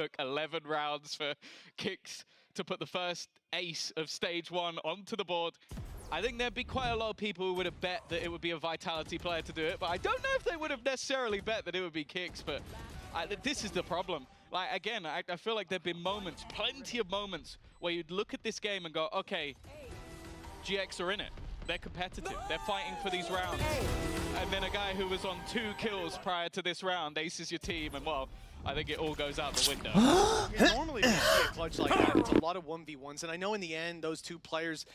took 11 rounds for Kicks to put the first ace of stage 1 onto the board. I think there'd be quite a lot of people who would have bet that it would be a Vitality player to do it, but I don't know if they would have necessarily bet that it would be Kicks, but this is the problem. Like, again, I feel like there've been moments, plenty of moments, where you'd look at this game and go, okay, GX are in it. They're competitive. They're fighting for these rounds. And then a guy who was on 2 kills prior to this round aces your team, and well, I think it all goes out the window. Yeah, normally when you see a clutch like that, it's a lot of 1v1s, and I know in the end, those 2 players,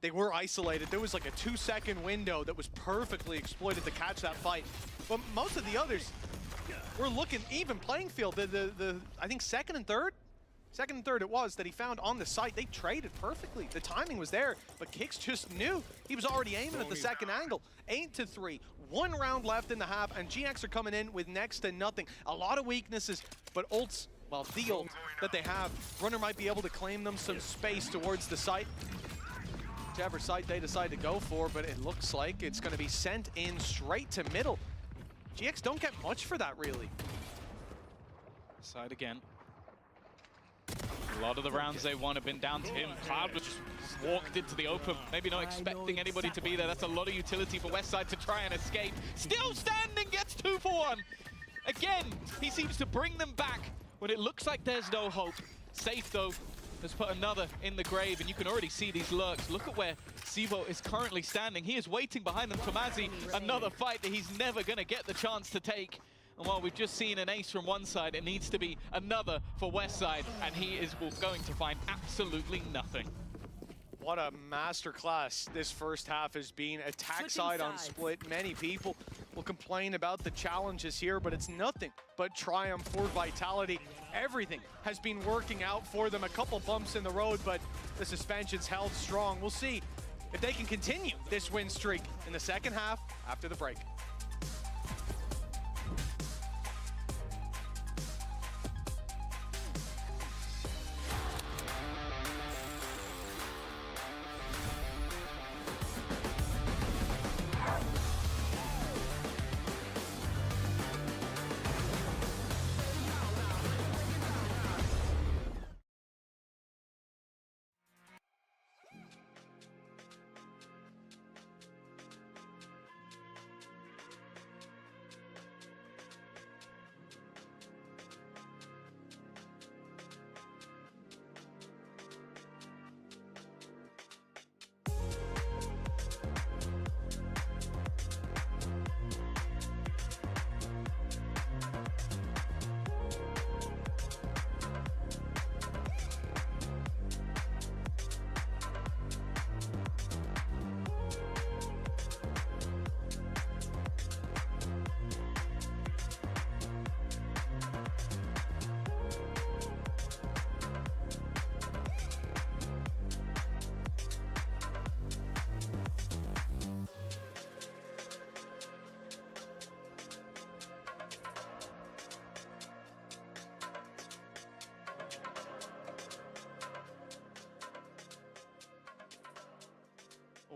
they were isolated. There was like a 2-second window that was perfectly exploited to catch that fight. But most of the others were looking even playing field. I think second and third it was that he found on the site. They traded perfectly. The timing was there, but Kicks just knew he was already aiming at the second angle. 8-3, 1 round left in the half, and GX are coming in with next to nothing. A lot of weaknesses, but ults, well, the ult that they have, Runner might be able to claim them some space towards the site. Whichever site they decide to go for, but it looks like it's going to be sent in straight to middle. GX don't get much for that, really. Side again. A lot of the rounds they won have been down to him. Cloud just walked into the open, maybe not expecting anybody to be there. That's a lot of utility for Westside to try and escape. Still standing, gets 2 for 1. Again, he seems to bring them back when it looks like there's no hope. Safe, though, has put another in the grave, and you can already see these lurks. Look at where Sivo is currently standing. He is waiting behind them. Tomazi, another fight that he's never going to get the chance to take. And while we've just seen an ace from one side, it needs to be another for Westside, and he is going to find absolutely nothing. What a masterclass this first half has been. Attack side on split. Many people will complain about the challenges here, but it's nothing but triumph for Vitality. Everything has been working out for them. A couple bumps in the road, but the suspension's held strong. We'll see if they can continue this win streak in the second half after the break.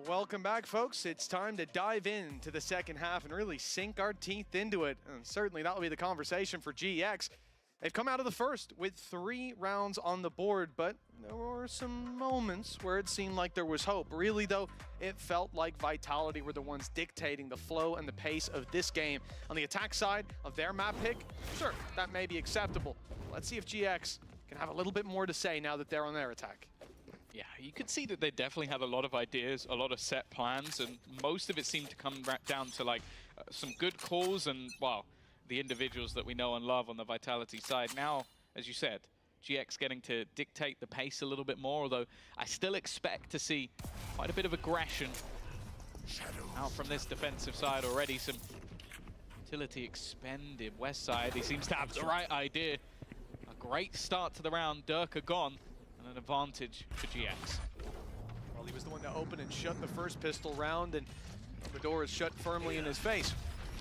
Welcome back, folks. It's time to dive into the second half and really sink our teeth into it. And certainly that will be the conversation for GX. They've come out of the first with 3 rounds on the board, but there were some moments where it seemed like there was hope. Really, though, it felt like Vitality were the ones dictating the flow and the pace of this game. On the attack side of their map pick, sure, that may be acceptable. Let's see if GX can have a little bit more to say now that they're on their attack. Yeah, you could see that they definitely had a lot of ideas, a lot of set plans, and most of it seemed to come down to like some good calls and, well, the individuals that we know and love on the Vitality side. Now, as you said, GX getting to dictate the pace a little bit more, although I still expect to see quite a bit of aggression out from this defensive side already. Some utility expended. Westside, he seems to have the right idea. A great start to the round. Derke gone. An advantage for GX. Well, he was the one to open and shut the first pistol round, and the door is shut firmly in his face.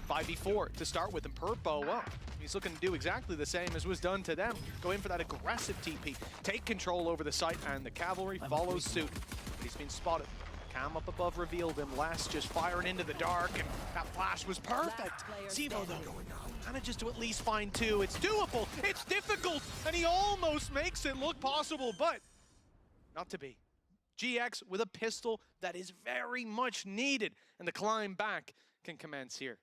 5v4 to start with, and Purpo, well, he's looking to do exactly the same as was done to them. Go in for that aggressive TP, take control over the site, and the Cavalry follows suit. But he's been spotted. Cam up above revealed him. Last just firing into the dark, and that flash was perfect. Sivo, though, manages to at least find 2. It's doable, it's difficult, and he almost makes it look possible, but not to be. GX with a pistol that is very much needed, and the climb back can commence here.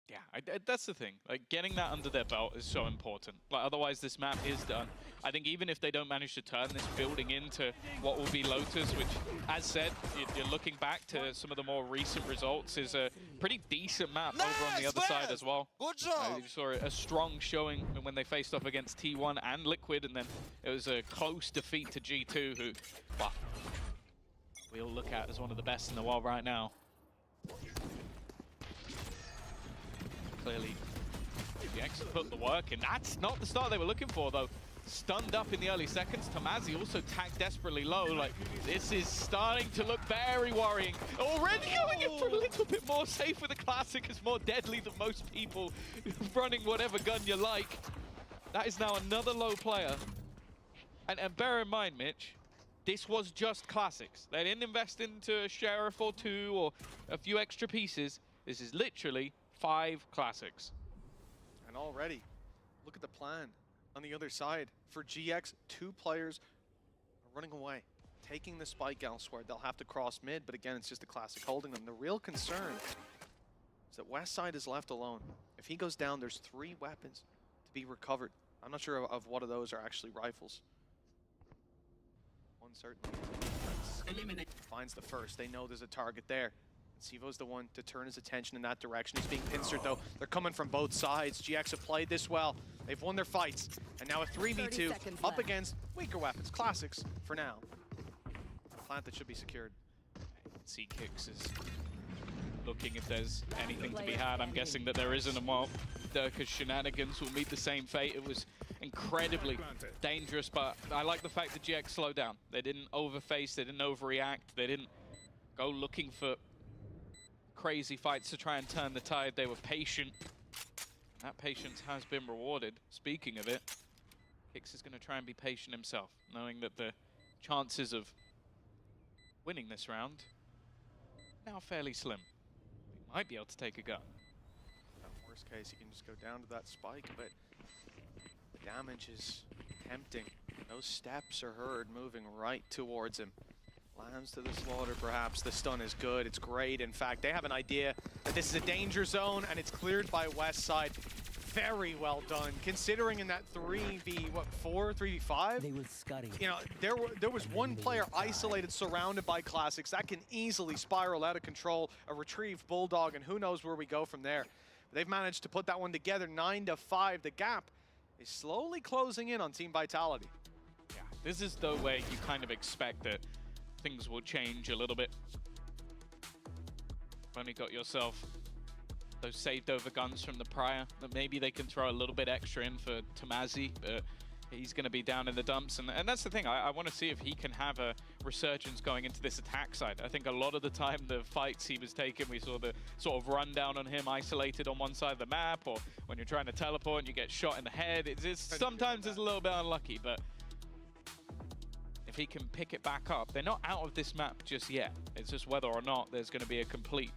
Yeah, that's the thing. Like, getting that under their belt is so important. Like, otherwise this map is done. I think even if they don't manage to turn this building into what will be Lotus, which, as said, you're looking back to some of the more recent results, is a pretty decent map over on the other side as well. Good job. You saw a strong showing when they faced off against T1 and Liquid, and then it was a close defeat to G2, who, well, we all look at as one of the best in the world right now. Clearly, GX put the work in. That's not the start they were looking for, though. Stunned up in the early seconds. Tomazi also tagged desperately low. Like, this is starting to look very worrying. Already going in for a little bit more safe with a classic. It's more deadly than most people running whatever gun you like. That is now another low player. And bear in mind, Mitch, this was just classics. They didn't invest into a sheriff or 2 or a few extra pieces. This is literally 5 classics. And already, look at the plan on the other side. For GX, 2 players are running away, taking the spike elsewhere. They'll have to cross mid, but again, it's just a classic holding them. The real concern is that West Side is left alone. If he goes down, there's 3 weapons to be recovered. I'm not sure of what of those are actually rifles. One certainly finds the first. They know there's a target there. Sivo's the one to turn his attention in that direction. He's being pincered though. They're coming from both sides. GX have played this well. They've won their fights. And now a 3v2 up against weaker weapons. Classics for now. A plant that should be secured. See Kicks is looking if there's anything to be had. I'm guessing that there isn't, and while Derke's shenanigans will meet the same fate. It was incredibly dangerous, but I like the fact that GX slowed down. They didn't overface, they didn't overreact, they didn't go looking for crazy fights to try and turn the tide. They were patient. That patience has been rewarded. Speaking of it, Kicks is going to try and be patient himself, knowing that the chances of winning this round are now fairly slim. He might be able to take a gun. Worst case, he can just go down to that spike, but the damage is tempting. Those steps are heard moving right towards him. Lands to the slaughter, perhaps. The stun is good. It's great. In fact, they have an idea that this is a danger zone, and it's cleared by West Side. Very well done, considering in that 3v5? They will scurry. You know, there was one player isolated, surrounded by classics. That can easily spiral out of control. A retrieved Bulldog, and who knows where we go from there. They've managed to put that one together, 9-5. The gap is slowly closing in on Team Vitality. Yeah, this is the way you kind of expect that things will change a little bit. Only got yourself those saved over guns from the prior, that maybe they can throw a little bit extra in for Tomazi, but he's going to be down in the dumps. And that's the thing, I want to see if he can have a resurgence going into this attack side. I think a lot of the time, the fights he was taking, we saw the sort of rundown on him isolated on one side of the map, or when you're trying to teleport and you get shot in the head. Sometimes it's a little bit unlucky, but if he can pick it back up, they're not out of this map just yet. It's just whether or not there's going to be a complete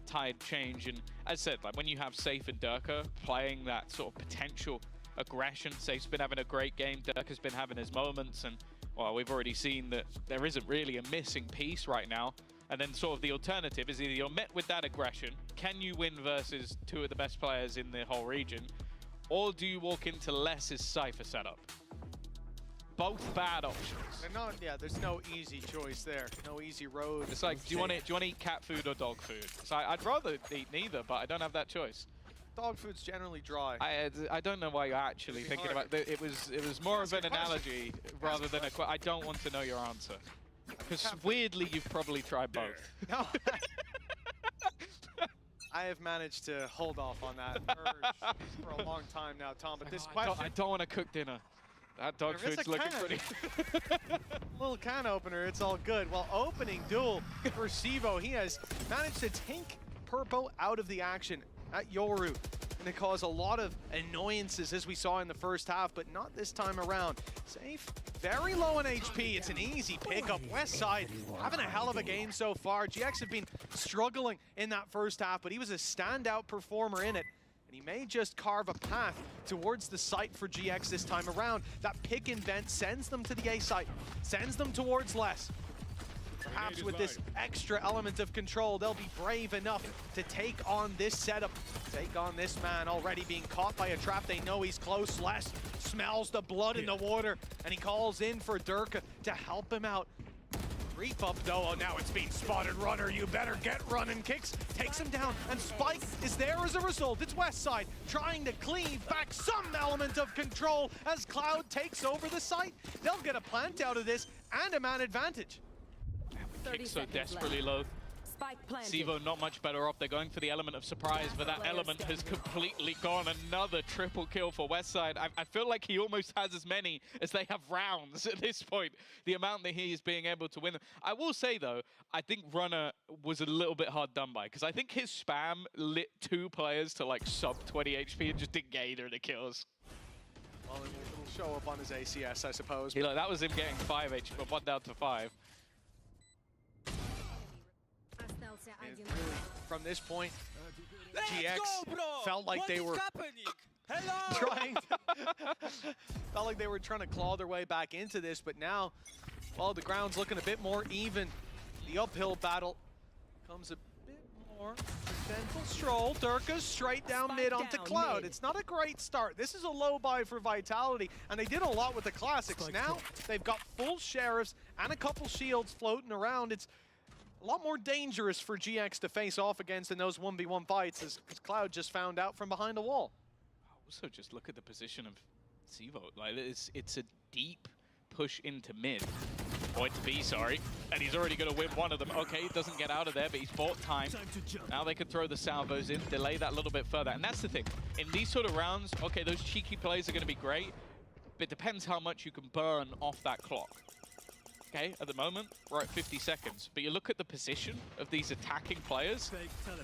tide change. And as I said, like when you have Safe and Derke playing that sort of potential aggression, Safe's been having a great game, Derke's been having his moments, and well, we've already seen that there isn't really a missing piece right now. And then sort of the alternative is either you're met with that aggression, can you win versus 2 of the best players in the whole region, or do you walk into Less's Cypher setup? Both bad options. Yeah, there's no easy choice there. No easy road. It's like, do you want to eat cat food or dog food? So I'd rather eat neither, but I don't have that choice. Dog food's generally dry. I don't know why you're actually thinking about it. It was more of an analogy rather than a question. I don't want to know your answer. Because weirdly, you've probably tried both. No. I have managed to hold off on that urge for a long time now, Tom. But this question... I don't want to cook dinner. That dog food's looking pretty... Little can opener, it's all good. Well, opening duel for Sivo. He has managed to take Purpo out of the action at Yoru. And it caused a lot of annoyances as we saw in the first half, but not this time around. Safe, very low on HP. It's an easy pickup. West Side having a hell of a game so far. GX have been struggling in that first half, but he was a standout performer in it. And He may just carve a path towards the site for GX this time around. That pick and vent sends them to the A site, sends them towards less. Perhaps with this extra element of control, they'll be brave enough to take on this setup, take on this man already being caught by a trap. They know he's close. Les smells the blood in the water, and he calls in for Derke to help him out. Creep up though, oh, now it's being spotted. Runner, you better get running. Kicks, takes him down, and Spike is there as a result. It's Westside trying to cleave back some element of control as Cloud takes over the site. They'll get a plant out of this and a man advantage. Kick so desperately low. Sivo not much better off. They're going for the element of surprise, but that element has completely gone. Another triple kill for Westside. I feel like he almost has as many as they have rounds at this point. The amount that he is being able to win them. I will say though, I think Runner was a little bit hard done by, because I think his spam lit 2 players to like sub 20 HP and just didn't get either of the kills. Well, it'll show up on his ACS, I suppose. That was him getting 5 HP, but 1 down to 5. And from this point, GX felt like they were trying to claw their way back into this, but now, well, the ground's looking a bit more even. The uphill battle comes a bit more gentle stroll. Derke straight down mid onto Cloud. It's not a great start. This is a low buy for Vitality, and they did a lot with the classics. Now they've got full sheriffs and a couple shields floating around. It's a lot more dangerous for GX to face off against in those 1v1 fights, as Cloud just found out from behind a wall. Also, just look at the position of Sivo. Like, it's a deep push into mid. Point to B, sorry. And he's already going to win one of them. Okay, he doesn't get out of there, but he's bought time. Now they can throw the salvos in, delay that a little bit further. And that's the thing. In these sort of rounds, okay, those cheeky plays are going to be great, but it depends how much you can burn off that clock. Okay, at the moment, we're at 50 seconds. But you look at the position of these attacking players,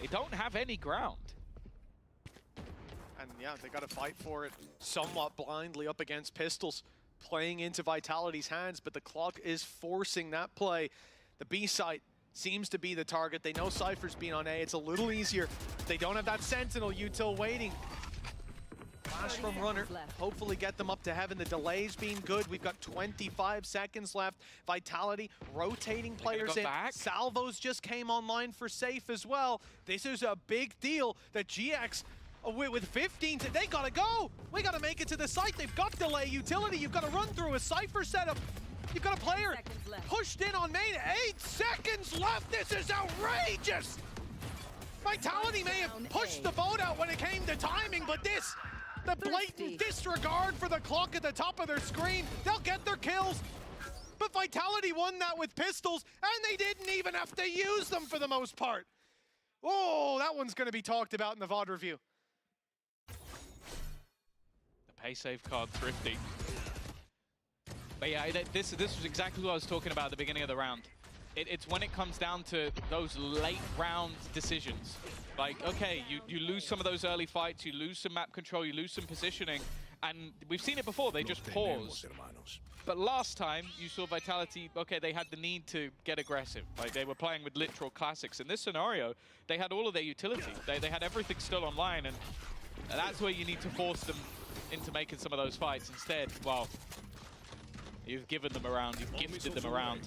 they don't have any ground. And yeah, they got to fight for it somewhat blindly up against pistols, playing into Vitality's hands, but the clock is forcing that play. The B site seems to be the target. They know Cypher's been on A. It's a little easier. They don't have that Sentinel util waiting. Flash from Runner, hopefully get them up to heaven. The delay's been good. We've got 25 seconds left. Vitality rotating players in. Salvos just came online for Safe as well. This is a big deal that GX, with 15, they gotta go. We gotta make it to the site. They've got delay utility. You've got to run through a Cypher setup. You've got a player pushed in on main. 8 seconds left. This is outrageous. Vitality may have pushed the boat out when it came to timing, but this, the blatant disregard for the clock at the top of their screen, they'll get their kills. But Vitality won that with pistols, and they didn't even have to use them for the most part. Oh, that one's going to be talked about in the VOD review. The pay save card thrifty. But yeah, this was exactly what I was talking about at the beginning of the round. It's when it comes down to those late round decisions. Like, okay, you lose some of those early fights, you lose some map control, you lose some positioning, and we've seen it before, they just pause. But last time, you saw Vitality, okay, they had the need to get aggressive. Like, they were playing with literal classics. In this scenario, they had all of their utility. They had everything still online, and that's where you need to force them into making some of those fights. Instead, well, you've given them around, you've gifted them around.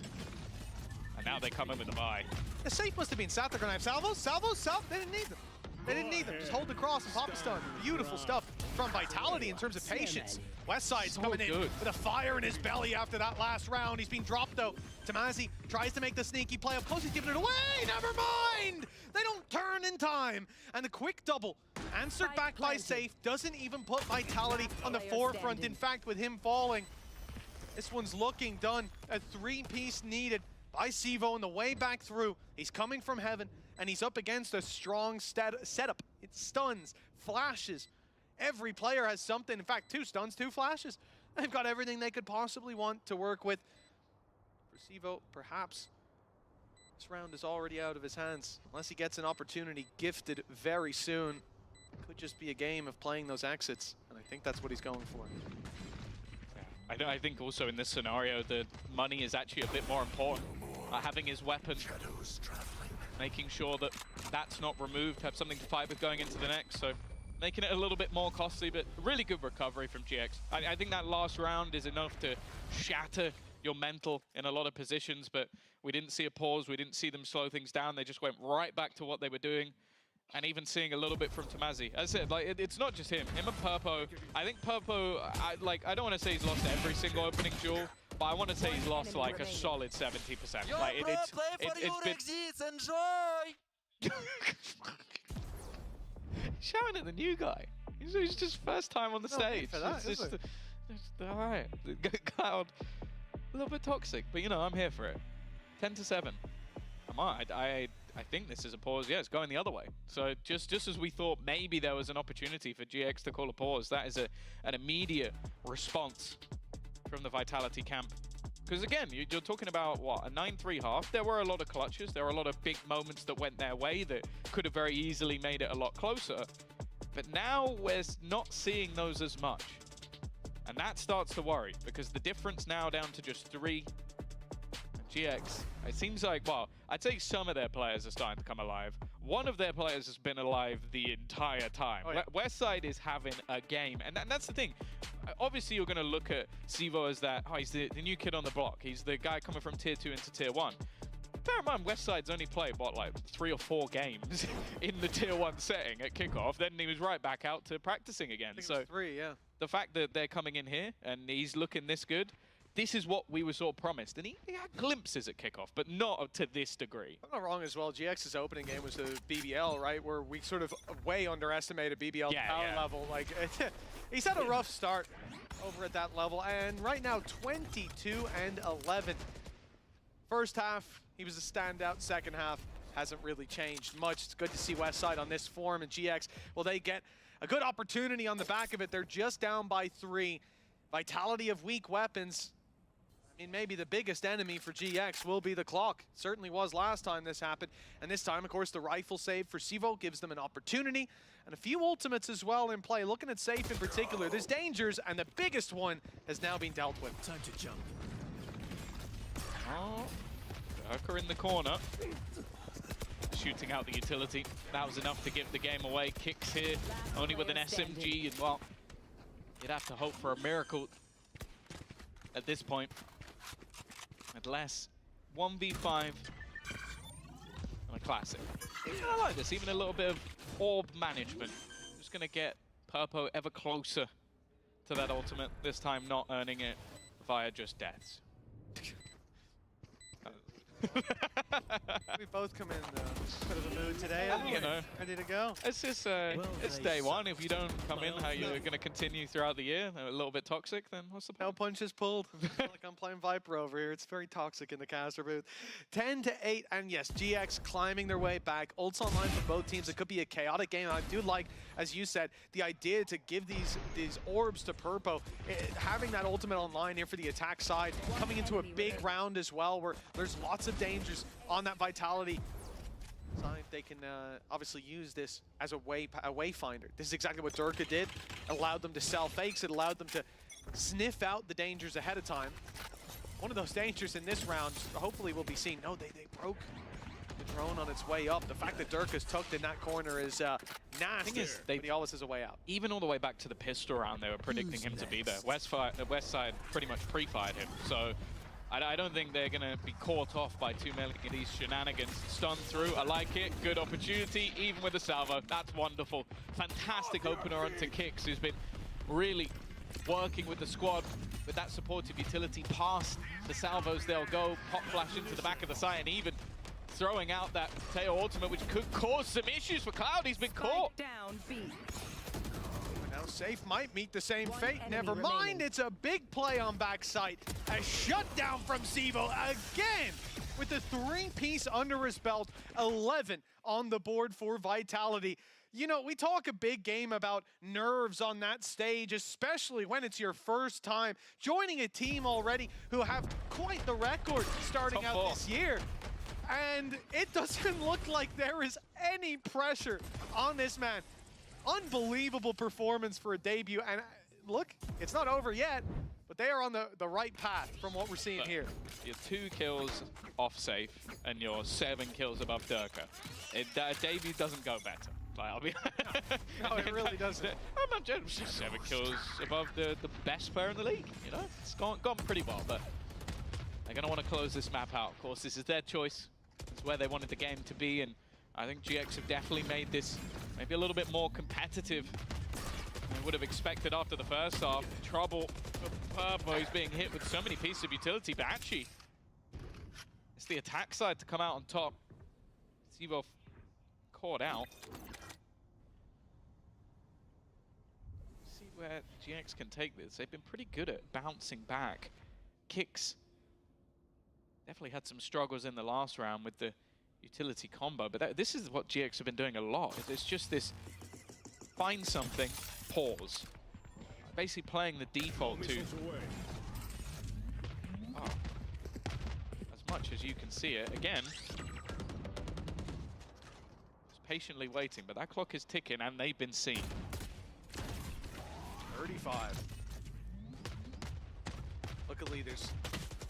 And now they come in with a buy. The safe must have been sat. They're going to have salvos, they didn't need them. They didn't need them. Just hold the cross and pop a stun. Beautiful stuff from Vitality in terms of patience. Westside's coming in with a fire in his belly after that last round. He's been dropped though. Tamazi tries to make the sneaky play up close. He's giving it away. Never mind. They don't turn in time. And the quick double answered back by Safe doesn't even put Vitality on the forefront. In fact, with him falling, this one's looking done. A 3-piece needed by Sivo on the way back through. He's coming from heaven, and he's up against a strong setup. It stuns, flashes. Every player has something. In fact, 2 stuns, 2 flashes. They've got everything they could possibly want to work with. For Sivo, perhaps this round is already out of his hands. Unless he gets an opportunity gifted very soon. It could just be a game of playing those exits, and I think that's what he's going for. I think also in this scenario, the money is actually a bit more important. Having his weapon, making sure that that's not removed, have something to fight with going into the next. So making it a little bit more costly, but really good recovery from GX. I think that last round is enough to shatter your mental in a lot of positions, but we didn't see a pause. We didn't see them slow things down. They just went right back to what they were doing. And even seeing a little bit from Tamazi. As I said, like, it's not just him. Him and Purpo. I think Purpo, I don't want to say he's lost every single opening duel, but I want to say he's lost like a solid 70%. Like, it's been... Enjoy! Shouting at the new guy. He's just first time on the stage. For that, it's just, all right. Cloud, a little bit toxic, but you know, I'm here for it. 10-7. I think this is a pause. Yeah, it's going the other way. So just as we thought maybe there was an opportunity for GX to call a pause, that is an immediate response from the Vitality camp. Because again, you're talking about, what, a 9-3 half? There were a lot of clutches. There were a lot of big moments that went their way that could have very easily made it a lot closer. But now we're not seeing those as much. And that starts to worry, because the difference now down to just 3. GX, it seems like, well, I'd say some of their players are starting to come alive. One of their players has been alive the entire time. Oh, yeah. Westside is having a game, and that's the thing. Obviously, you're going to look at Sivo as that, oh, he's the new kid on the block. He's the guy coming from Tier 2 into Tier 1. Bear in mind, Westside's only played, what, like 3 or 4 games in the Tier 1 setting at kickoff. Then he was right back out to practicing again. I think So it was 3, yeah. the fact that they're coming in here and he's looking this good, this is what we were sort of promised. And he had glimpses at kickoff, but not to this degree. I'm not wrong as well. GX's opening game was the BBL, right? Where we sort of way underestimated BBL's power level. Like, he's had a rough start over at that level. And right now, 22-11. First half, he was a standout. Second half, hasn't really changed much. It's good to see Westside on this form. And GX, well, they get a good opportunity on the back of it. They're just down by 3. Vitality of weak weapons. I mean, maybe the biggest enemy for GX will be the clock. Certainly was last time this happened. And this time, of course, the rifle save for Sivo gives them an opportunity. And a few ultimates as well in play. Looking at Safe in particular, there's dangers, and the biggest one has now been dealt with. Time to jump. Oh, Derke in the corner. Shooting out the utility. That was enough to give the game away. Kicks here, only with an SMG, and well, you'd have to hope for a miracle at this point. Unless 1v5 on a classic. I like this, even a little bit of orb management. Just gonna get Purpo ever closer to that ultimate, this time not earning it via just deaths. We both come in a bit of a mood today. You know, ready to go. it's just it's day one. If you don't come in how you're going to continue throughout the year, a little bit toxic, then what's the point? No punches pulled. I feel like I'm playing Viper over here. It's very toxic in the caster booth. 10-8, and yes, GX climbing their way back. Ults online for both teams. It could be a chaotic game. I do like, as you said, the idea to give these orbs to Purpo, having that ultimate online here for the attack side, coming into a big round as well, where there's lots of dangers on that Vitality side. They can obviously use this as a wayfinder. This is exactly what Derke did. It allowed them to sell fakes. It allowed them to sniff out the dangers ahead of time. One of those dangers in this round, hopefully, will be seen. No, they broke the drone on its way up. The fact that Derke is tucked in that corner is nasty, but he always has a way out. Even all the way back to the pistol round, they were predicting him to be there. Westside pretty much pre-fired him, so I don't think they're going to be caught off by too many of these shenanigans. Stun through, I like it. Good opportunity, even with the salvo. That's wonderful. Fantastic opener onto Kicks, who's been really working with the squad with that supportive utility. Past the salvos, they'll go. Pop flash into the back of the site, and even throwing out that Teo ultimate, which could cause some issues for Cloud. He's been caught. Down B. Now Safe might meet the same fate. Never mind, it's a big play on backside. A shutdown from Sivo again with the 3-piece under his belt. 11 on the board for Vitality. You know, we talk a big game about nerves on that stage, especially when it's your first time joining a team already who have quite the record starting out this year. And it doesn't look like there is any pressure on this man. Unbelievable performance for a debut, and look, it's not over yet, but they are on the right path from what we're seeing here. You're 2 kills off Safe, and you're 7 kills above Derke. Debut doesn't go better. Like, I'll be No, it really doesn't. I'm not joking. 7 kills above the best player in the league. You know, it's gone pretty well, but they're gonna want to close this map out. Of course, this is their choice. It's where they wanted the game to be, and I think GX have definitely made this maybe a little bit more competitive than we would have expected after the first half. Trouble for Purpo. He's being hit with so many pieces of utility, but actually, it's the attack side to come out on top. Sivo caught out. See where GX can take this. They've been pretty good at bouncing back. Kicks definitely had some struggles in the last round with the utility combo, but this is what GX have been doing a lot. It's just this find something, pause. Basically playing the default to as much as you can see it. Again, just patiently waiting, but that clock is ticking and they've been seen. 35. Luckily, there's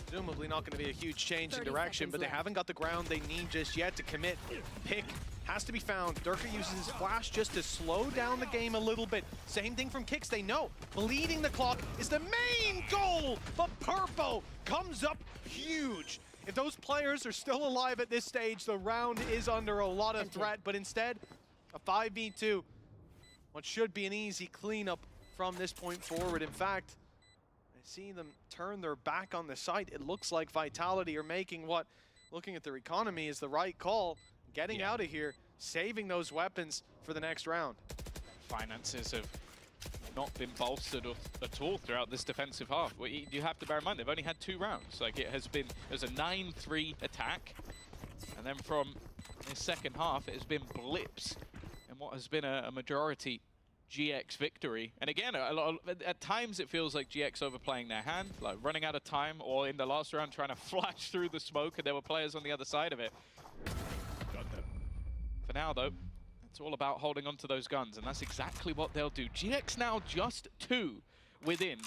presumably not going to be a huge change in direction, but they haven't got the ground they need just yet to commit. Pick has to be found. Derke uses his flash just to slow down the game a little bit. Same thing from Kicks. They know bleeding the clock is the main goal, but Purpo comes up huge. If those players are still alive at this stage, the round is under a lot of threat, but instead, a 5v2, what should be an easy cleanup from this point forward. In fact, I see them turn their back on the site. It looks like Vitality are making what, looking at their economy, is the right call. Getting out of here, saving those weapons for the next round. Finances have not been bolstered at all throughout this defensive half. Well, you have to bear in mind, they've only had 2 rounds. Like, there's a 9-3 attack, and then from the second half, it has been blips in what has been a majority GX victory. And again, at times it feels like GX overplaying their hand, like running out of time, or in the last round trying to flash through the smoke, and there were players on the other side of it. For now, though, it's all about holding on to those guns, and that's exactly what they'll do. GX now just 2 within.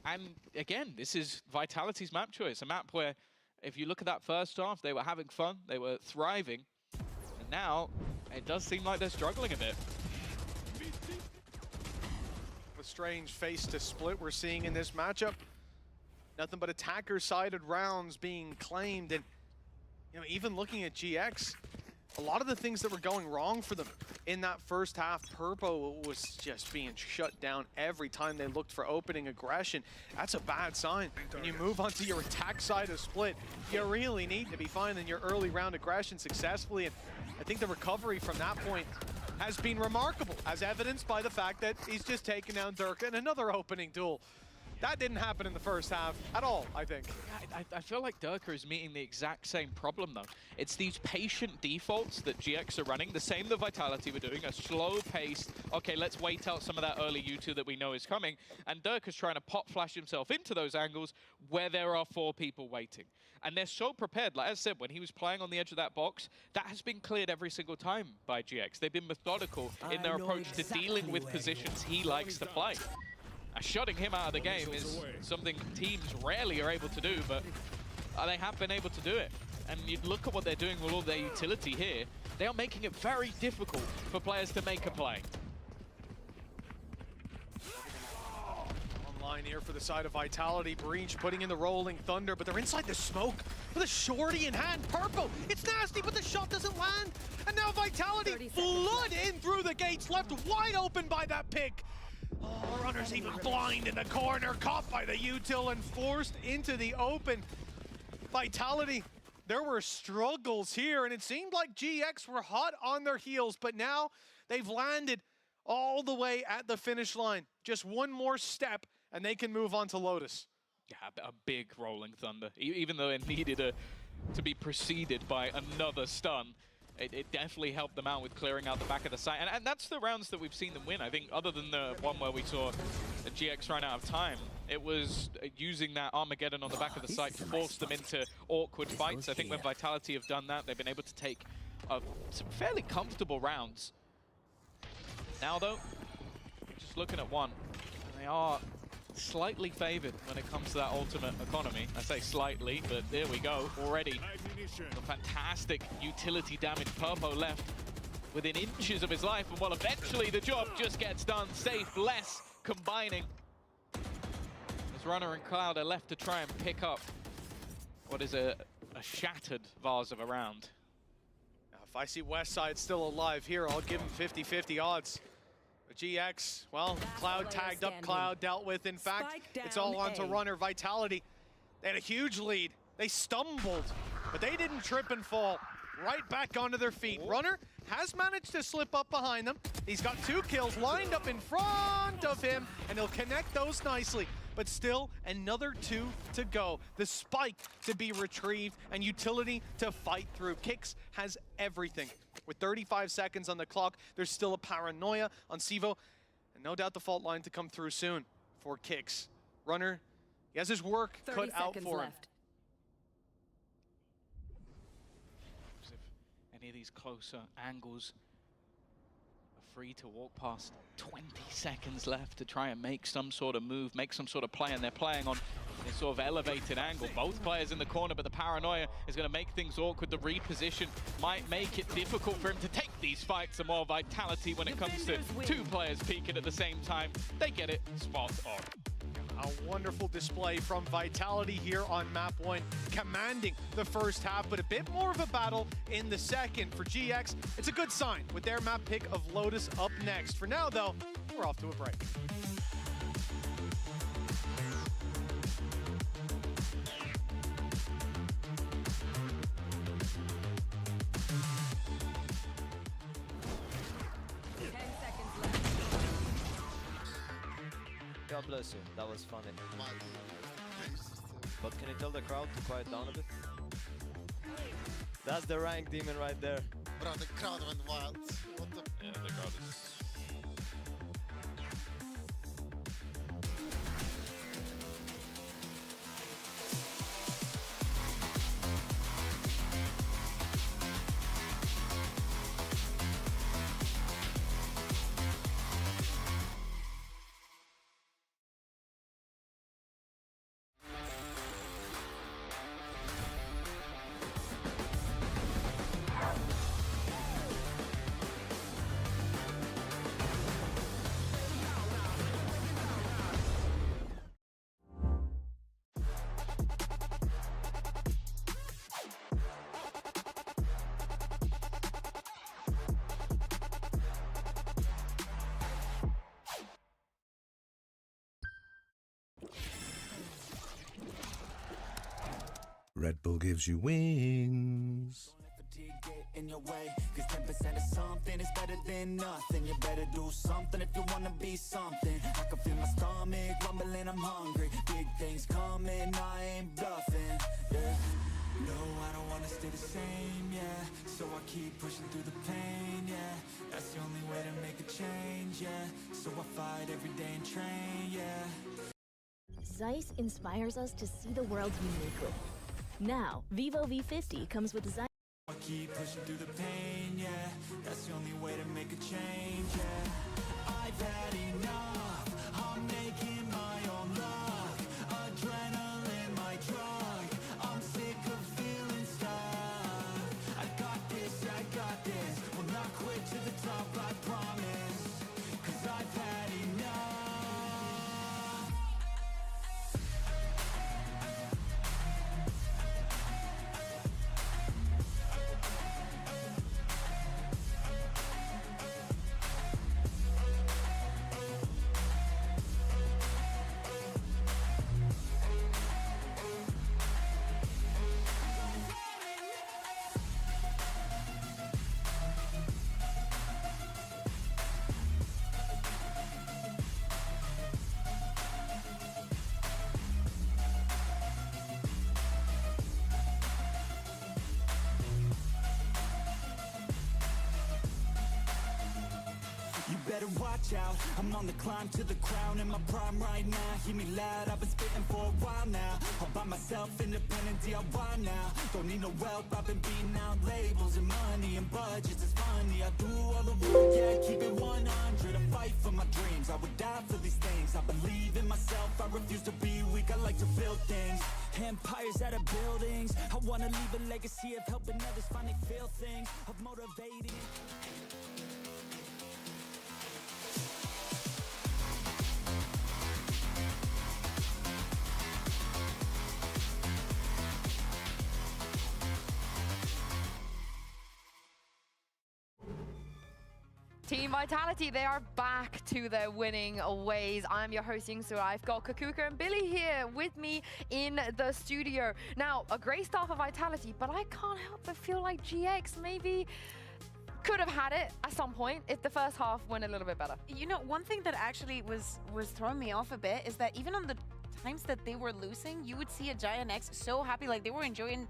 And again, this is Vitality's map choice, a map where, if you look at that first half, they were having fun, they were thriving, and now it does seem like they're struggling a bit. A strange face to split we're seeing in this matchup. Nothing but attacker-sided rounds being claimed, and you know, even looking at GX, a lot of the things that were going wrong for them in that first half, Purpo was just being shut down every time they looked for opening aggression. That's a bad sign. When you move onto your attack side of split, you really need to be finding your early round aggression successfully, and I think the recovery from that point has been remarkable, as evidenced by the fact that he's just taken down Derke in another opening duel. That didn't happen in the first half at all, I think. I feel like Derke is meeting the exact same problem, though. It's these patient defaults that GX are running, the same that Vitality were doing, a slow-paced, okay, let's wait out some of that early U2 that we know is coming, and Derke is trying to pop flash himself into those angles where there are 4 people waiting. And they're so prepared. Like I said, when he was playing on the edge of that box, that has been cleared every single time by GX. They've been methodical in their approach to dealing with positions he likes to play. Shutting him out of the game is something teams rarely are able to do, but they have been able to do it. And you look at what they're doing with all their utility here, they are making it very difficult for players to make a play. Online here for the side of Vitality. Breach putting in the Rolling Thunder, but they're inside the smoke with a shorty in hand. Purpo, it's nasty, but the shot doesn't land. And now Vitality flood in through the gates, left wide open by that pick. Oh, runner's even blind in the corner, caught by the util and forced into the open. Vitality, there were struggles here, and it seemed like GX were hot on their heels, but now they've landed all the way at the finish line. Just one more step, and they can move on to Lotus. Yeah, a big Rolling Thunder. Even though it needed to be preceded by another stun, it definitely helped them out with clearing out the back of the site. And that's the rounds that we've seen them win. I think other than the one where we saw the GX run out of time, it was using that Armageddon on the back of the site to force them into awkward fights. I think when Vitality have done that, they've been able to take some fairly comfortable rounds. Now though, just looking at one, they are slightly favored when it comes to that ultimate economy. I say slightly, but there we go already. The fantastic utility damage. Purpo left within inches of his life, and well, eventually the job just gets done. Safe, less, combining. As Runner and Cloud are left to try and pick up what is a shattered vase of a round. Now, if I see Westside still alive here, I'll give him 50-50 odds. But GX, well, Cloud tagged up, Cloud dealt with. In fact, it's all on to Runner. Vitality, they had a huge lead. They stumbled, but they didn't trip and fall. Right back onto their feet. Runner has managed to slip up behind them. He's got 2 kills lined up in front of him, and he'll connect those nicely. But still, another 2 to go. The spike to be retrieved and utility to fight through. Kix has everything. With 35 seconds on the clock, there's still a paranoia on Sivo, and no doubt the fault line to come through soon for Kix. Runner, he has his work cut out for him. Any of these closer angles are free to walk past. 20 seconds left to try and make some sort of move, make some sort of play, and they're playing on a sort of elevated angle. Both players in the corner, but the paranoia is going to make things awkward. The reposition might make it difficult for him to take these fights. And more Vitality when it comes to 2 players peaking at the same time. They get it spot on. A wonderful display from Vitality here on map 1, commanding the first half, but a bit more of a battle in the second. For GX, it's a good sign with their map pick of Lotus up next. For now, though, we're off to a break. God bless you, that was funny. But can you tell the crowd to quiet down a bit? That's the rank demon right there. Bro, the crowd went wild. What the? Yeah, the crowd is... Red Bull gives you wings. In your way, cause 10% of something is better than nothing. You better do something if you wanna be something. I can feel my stomach rumbling, I'm hungry. Big things coming, I ain't bluffing. Yeah. No, I don't wanna stay the same, yeah. So I keep pushing through the pain, yeah. That's the only way to make a change, yeah. So I fight every day and train, yeah. Zeiss inspires us to see the world uniquely. Now, Vivo V50 comes with Zeiss. I keep pushing through the pain, yeah. That's the only way to make a change, yeah. I've had enough, I'm making my own luck. Adrenaline, my drug, I'm sick of feeling stuck. I got this, will not quit to the top, I promise. Cause I've had enough. You better watch out, I'm on the climb to the crown. In my prime right now, hear me loud, I've been spitting for a while now. All by myself, independent DIY now. Don't need no help, I've been beating out labels and money and budgets. It's funny, I do all the work, yeah, keep it 100. I fight for my dreams, I would die for these things. I believe in myself, I refuse to be weak, I like to build things. Empires out of buildings, I wanna leave a legacy of helping others finally feel things, of motivating. Team Vitality, they are back to their winning ways. I'm your host, Yingsu. I've got Kakuka and Billy here with me in the studio. Now, a great start for Vitality, but I can't help but feel like GX maybe could have had it at some point if the first half went a little bit better. You know, one thing that actually was throwing me off a bit is that even on the times that they were losing, you would see a Giant X so happy, like they were enjoying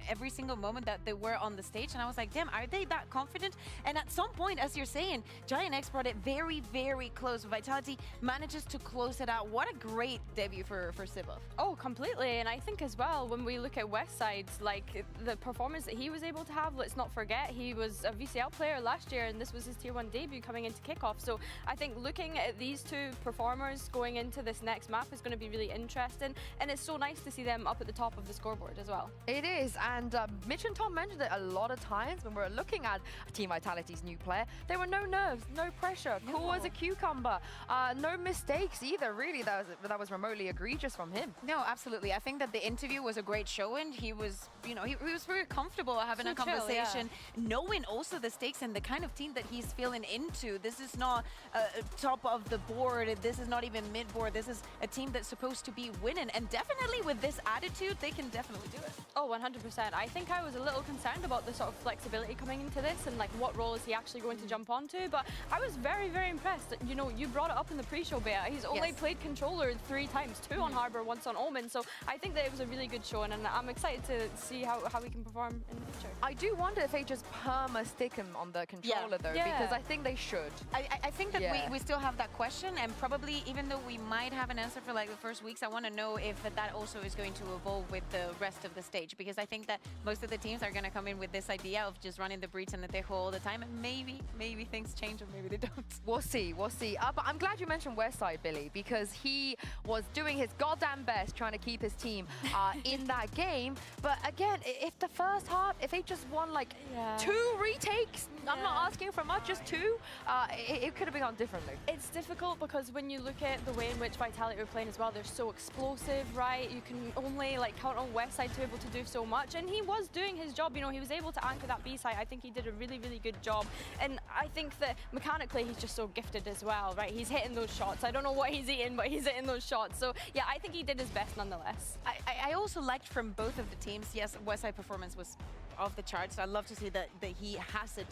every single moment that they were on the stage, and I was like, damn, are they that confident? And at some point, as you're saying, Giant X brought it very, very close. Vitality manages to close it out. What a great debut for Sibov. Oh, completely. And I think as well, when we look at Westside, like the performance that he was able to have, let's not forget, he was a VCL player last year, and this was his Tier 1 debut coming into kickoff. So I think looking at these two performers going into this next map is going to be really interesting, and it's so nice to see them up at the top of the scoreboard as well. It is, and Mitch and Tom mentioned it a lot of times when we're looking at Team Vitality's new player. There were no nerves, no pressure, cool as a cucumber, no mistakes either, really. That was remotely egregious from him. No, absolutely. I think that the interview was a great showing. He was, you know, he was very comfortable having a conversation, knowing also the stakes and the kind of team that he's feeling into. This is not top of the board. This is not even mid-board. This is a team that's supposed to be winning, and definitely with this attitude, they can definitely do it. Oh, 100%. I think I was a little concerned about the sort of flexibility coming into this and like what role is he actually going to jump onto, but I was very, very impressed. You know, you brought it up in the pre-show beta. He's only played controller 3 times, 2 on Harbor, once on Omen, so I think that it was a really good showing, and I'm excited to see how he can perform in the future. I do wonder if they just perma-stick him on the controller though, because I think they should. I think that we still have that question, and probably even though we might have an answer for like the first weeks, I want to know if that also is going to evolve with the rest of the stage, because I think that most of the teams are going to come in with this idea of just running the breach and the Tejo all the time, and maybe things change or maybe they don't. We'll see, we'll see. But I'm glad you mentioned Westside, Billy, because he was doing his goddamn best trying to keep his team in that game. But again, if the first half, if they just won like 2 retakes, I'm not asking for much, just 2, it could have been gone differently. It's difficult because when you look at the way in which Vitality were playing as well, they're so explosive, right? You can only like count on Westside to be able to do so much, and he was doing his job. You know, he was able to anchor that B side. I think he did a really, really good job, and I think that mechanically he's just so gifted as well, right? He's hitting those shots. I don't know what he's eating, but he's hitting those shots. So yeah, I think he did his best nonetheless. I also liked from both of the teams. Yes, Westside performance was off the charts. I love to see that he has it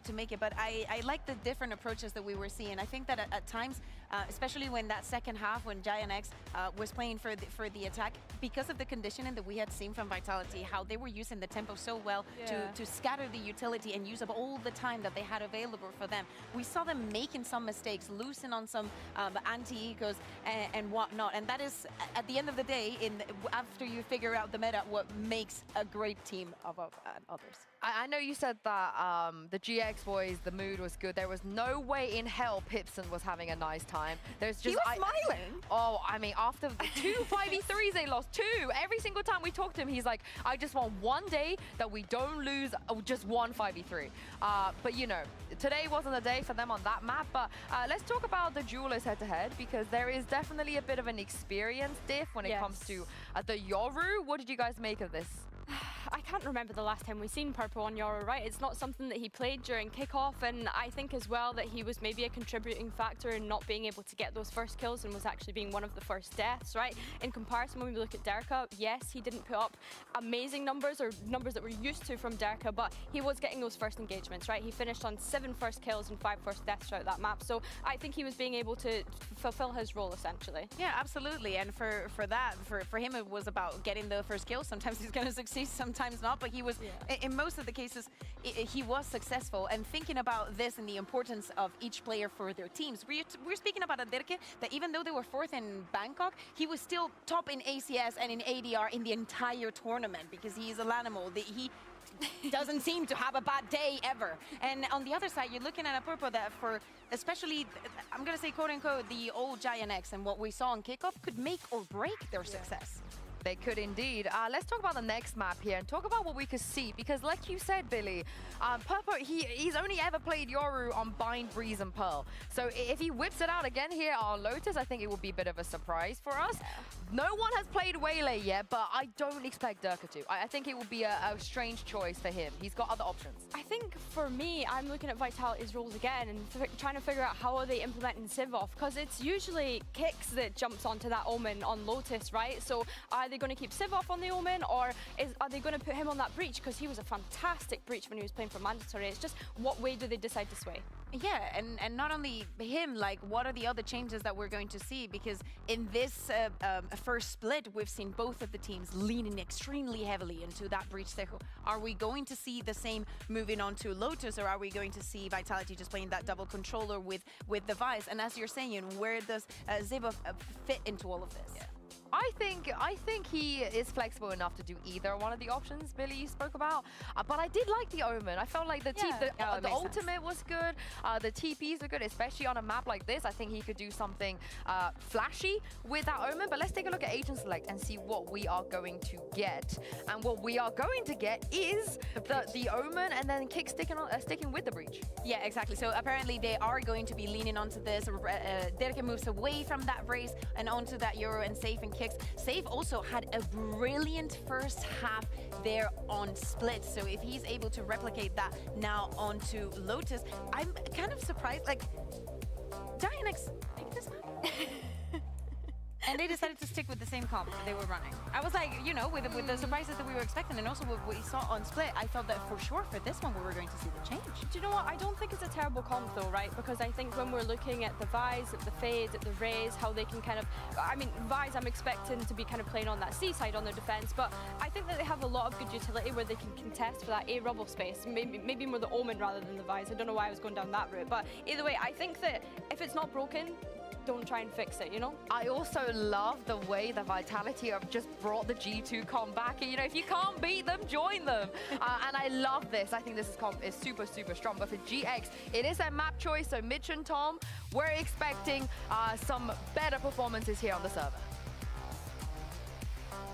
to make it, but I like the different approaches that we were seeing. I think that at times, especially when that second half, when Giant X was playing for the attack, because of the conditioning that we had seen from Vitality, how they were using the tempo so well to scatter the utility and use up all the time that they had available for them. We saw them making some mistakes, losing on some anti-ecos and whatnot, and that is, at the end of the day, after you figure out the meta, what makes a great team above others. I know you said that the GX boys, the mood was good. There was no way in hell Pipson was having a nice time. There's just, he was smiling. Oh, I mean, after the 2 5v3s they lost, 2. Every single time we talk to him, he's like, I just want one day that we don't lose just 1 5v3. But you know, today wasn't a day for them on that map. But let's talk about the Jewelers head-to-head, because there is definitely a bit of an experience diff when it comes to the Yoru. What did you guys make of this? I can't remember the last time we've seen Purple on Yoru, right? It's not something that he played during kickoff, and I think as well that he was maybe a contributing factor in not being able to get those first kills and was actually being one of the first deaths, right? In comparison, when we look at Derke, yes, he didn't put up amazing numbers or numbers that we're used to from Derke, but he was getting those first engagements, right? He finished on 7 first kills and 5 first deaths throughout that map, so I think he was being able to fulfill his role essentially. Yeah, absolutely, and for him it was about getting the first kill. Sometimes he's going to succeed, sometimes sometimes not, but he was, in most of the cases, he was successful. And thinking about this and the importance of each player for their teams, we're speaking about a Derke that even though they were 4th in Bangkok, he was still top in ACS and in ADR in the entire tournament because he's an animal. He doesn't seem to have a bad day ever. And on the other side, you're looking at a Purple that for, especially, I'm going to say quote unquote, the old Giant X and what we saw on kickoff could make or break their success. They could indeed. Let's talk about the next map here and talk about what we could see, because like you said, Billy, Purple, he's only ever played Yoru on Bind, Breeze, and Pearl. So if he whips it out again here on Lotus, I think it will be a bit of a surprise for us. No one has played Waylay yet, but I don't expect Derke to. I think it will be a strange choice for him. He's got other options. I think for me, I'm looking at Vitality's roles again and trying to figure out how are they implementing Sivov, because it's usually Kicks that jumps onto that Omen on Lotus, right? So are they going to keep Sivov on the Omen, or are they going to put him on that Breach, because he was a fantastic Breach when he was playing for Mandatory. It's just what way do they decide to sway? Yeah, and not only him, like what are the other changes that we're going to see? Because in this first split, we've seen both of the teams leaning extremely heavily into that Breach cycle. Are we going to see the same moving on to Lotus, or are we going to see Vitality just playing that double controller with the Vice? And as you're saying, where does Zivov fit into all of this? Yeah. I think he is flexible enough to do either one of the options Billy you spoke about. But I did like the Omen. I felt like the ultimate was good. The TPs are good, especially on a map like this. I think he could do something flashy with that Omen. But let's take a look at Agent Select and see what we are going to get. And what we are going to get is the Omen and then Kick sticking with the Breach. Yeah, exactly. So apparently they are going to be leaning onto this. Derke moves away from that race and onto that Euro and Safe and Kicks. Safe also had a brilliant first half there on Split. So if he's able to replicate that now onto Lotus, I'm kind of surprised. Like, Giant X picked this map. And they decided to stick with the same comp they were running. I was like, you know, with the surprises that we were expecting, and also what we saw on Split, I felt that for sure for this one we were going to see the change. Do you know what? I don't think it's a terrible comp though, right? Because I think when we're looking at the Vise, at the Fade, at the Raze, how they can kind of, I mean, Vise I'm expecting to be kind of playing on that C side on their defense, but I think that they have a lot of good utility where they can contest for that A rubble space. Maybe more the Omen rather than the Vise. I don't know why I was going down that route, but either way, I think that if it's not broken, don't try and fix it, you know? I also love the way the Vitality have just brought the G2 comp back. You know, if you can't beat them, join them. And I love this. I think this comp is super, super strong. But for GX, it is a map choice. So Mitch and Tom, we're expecting some better performances here on the server.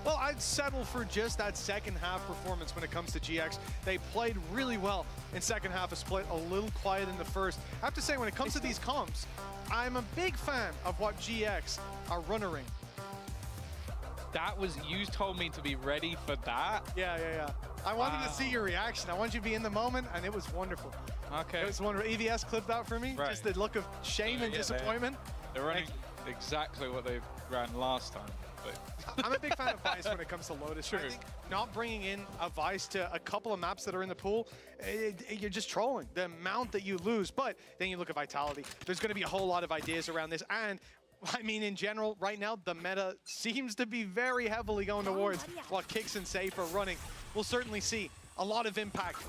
Well, I'd settle for just that second half performance when it comes to GX. They played really well in second half of Split, a little quiet in the first. I have to say, when it comes to these comps, I'm a big fan of what GX are runnering. That was, you told me to be ready for that? Yeah. I wanted to see your reaction. I want you to be in the moment, and it was wonderful. Okay. It was wonderful. EVS clipped out for me, just the look of shame and disappointment. They're running exactly what they ran last time. But I'm a big fan of Vice when it comes to Lotus. True. I think not bringing in a Vice to a couple of maps that are in the pool, you're just trolling the amount that you lose. But then you look at Vitality. There's going to be a whole lot of ideas around this. And I mean, in general, right now, the meta seems to be very heavily going towards what Kicks and Safe are running. We'll certainly see a lot of impact.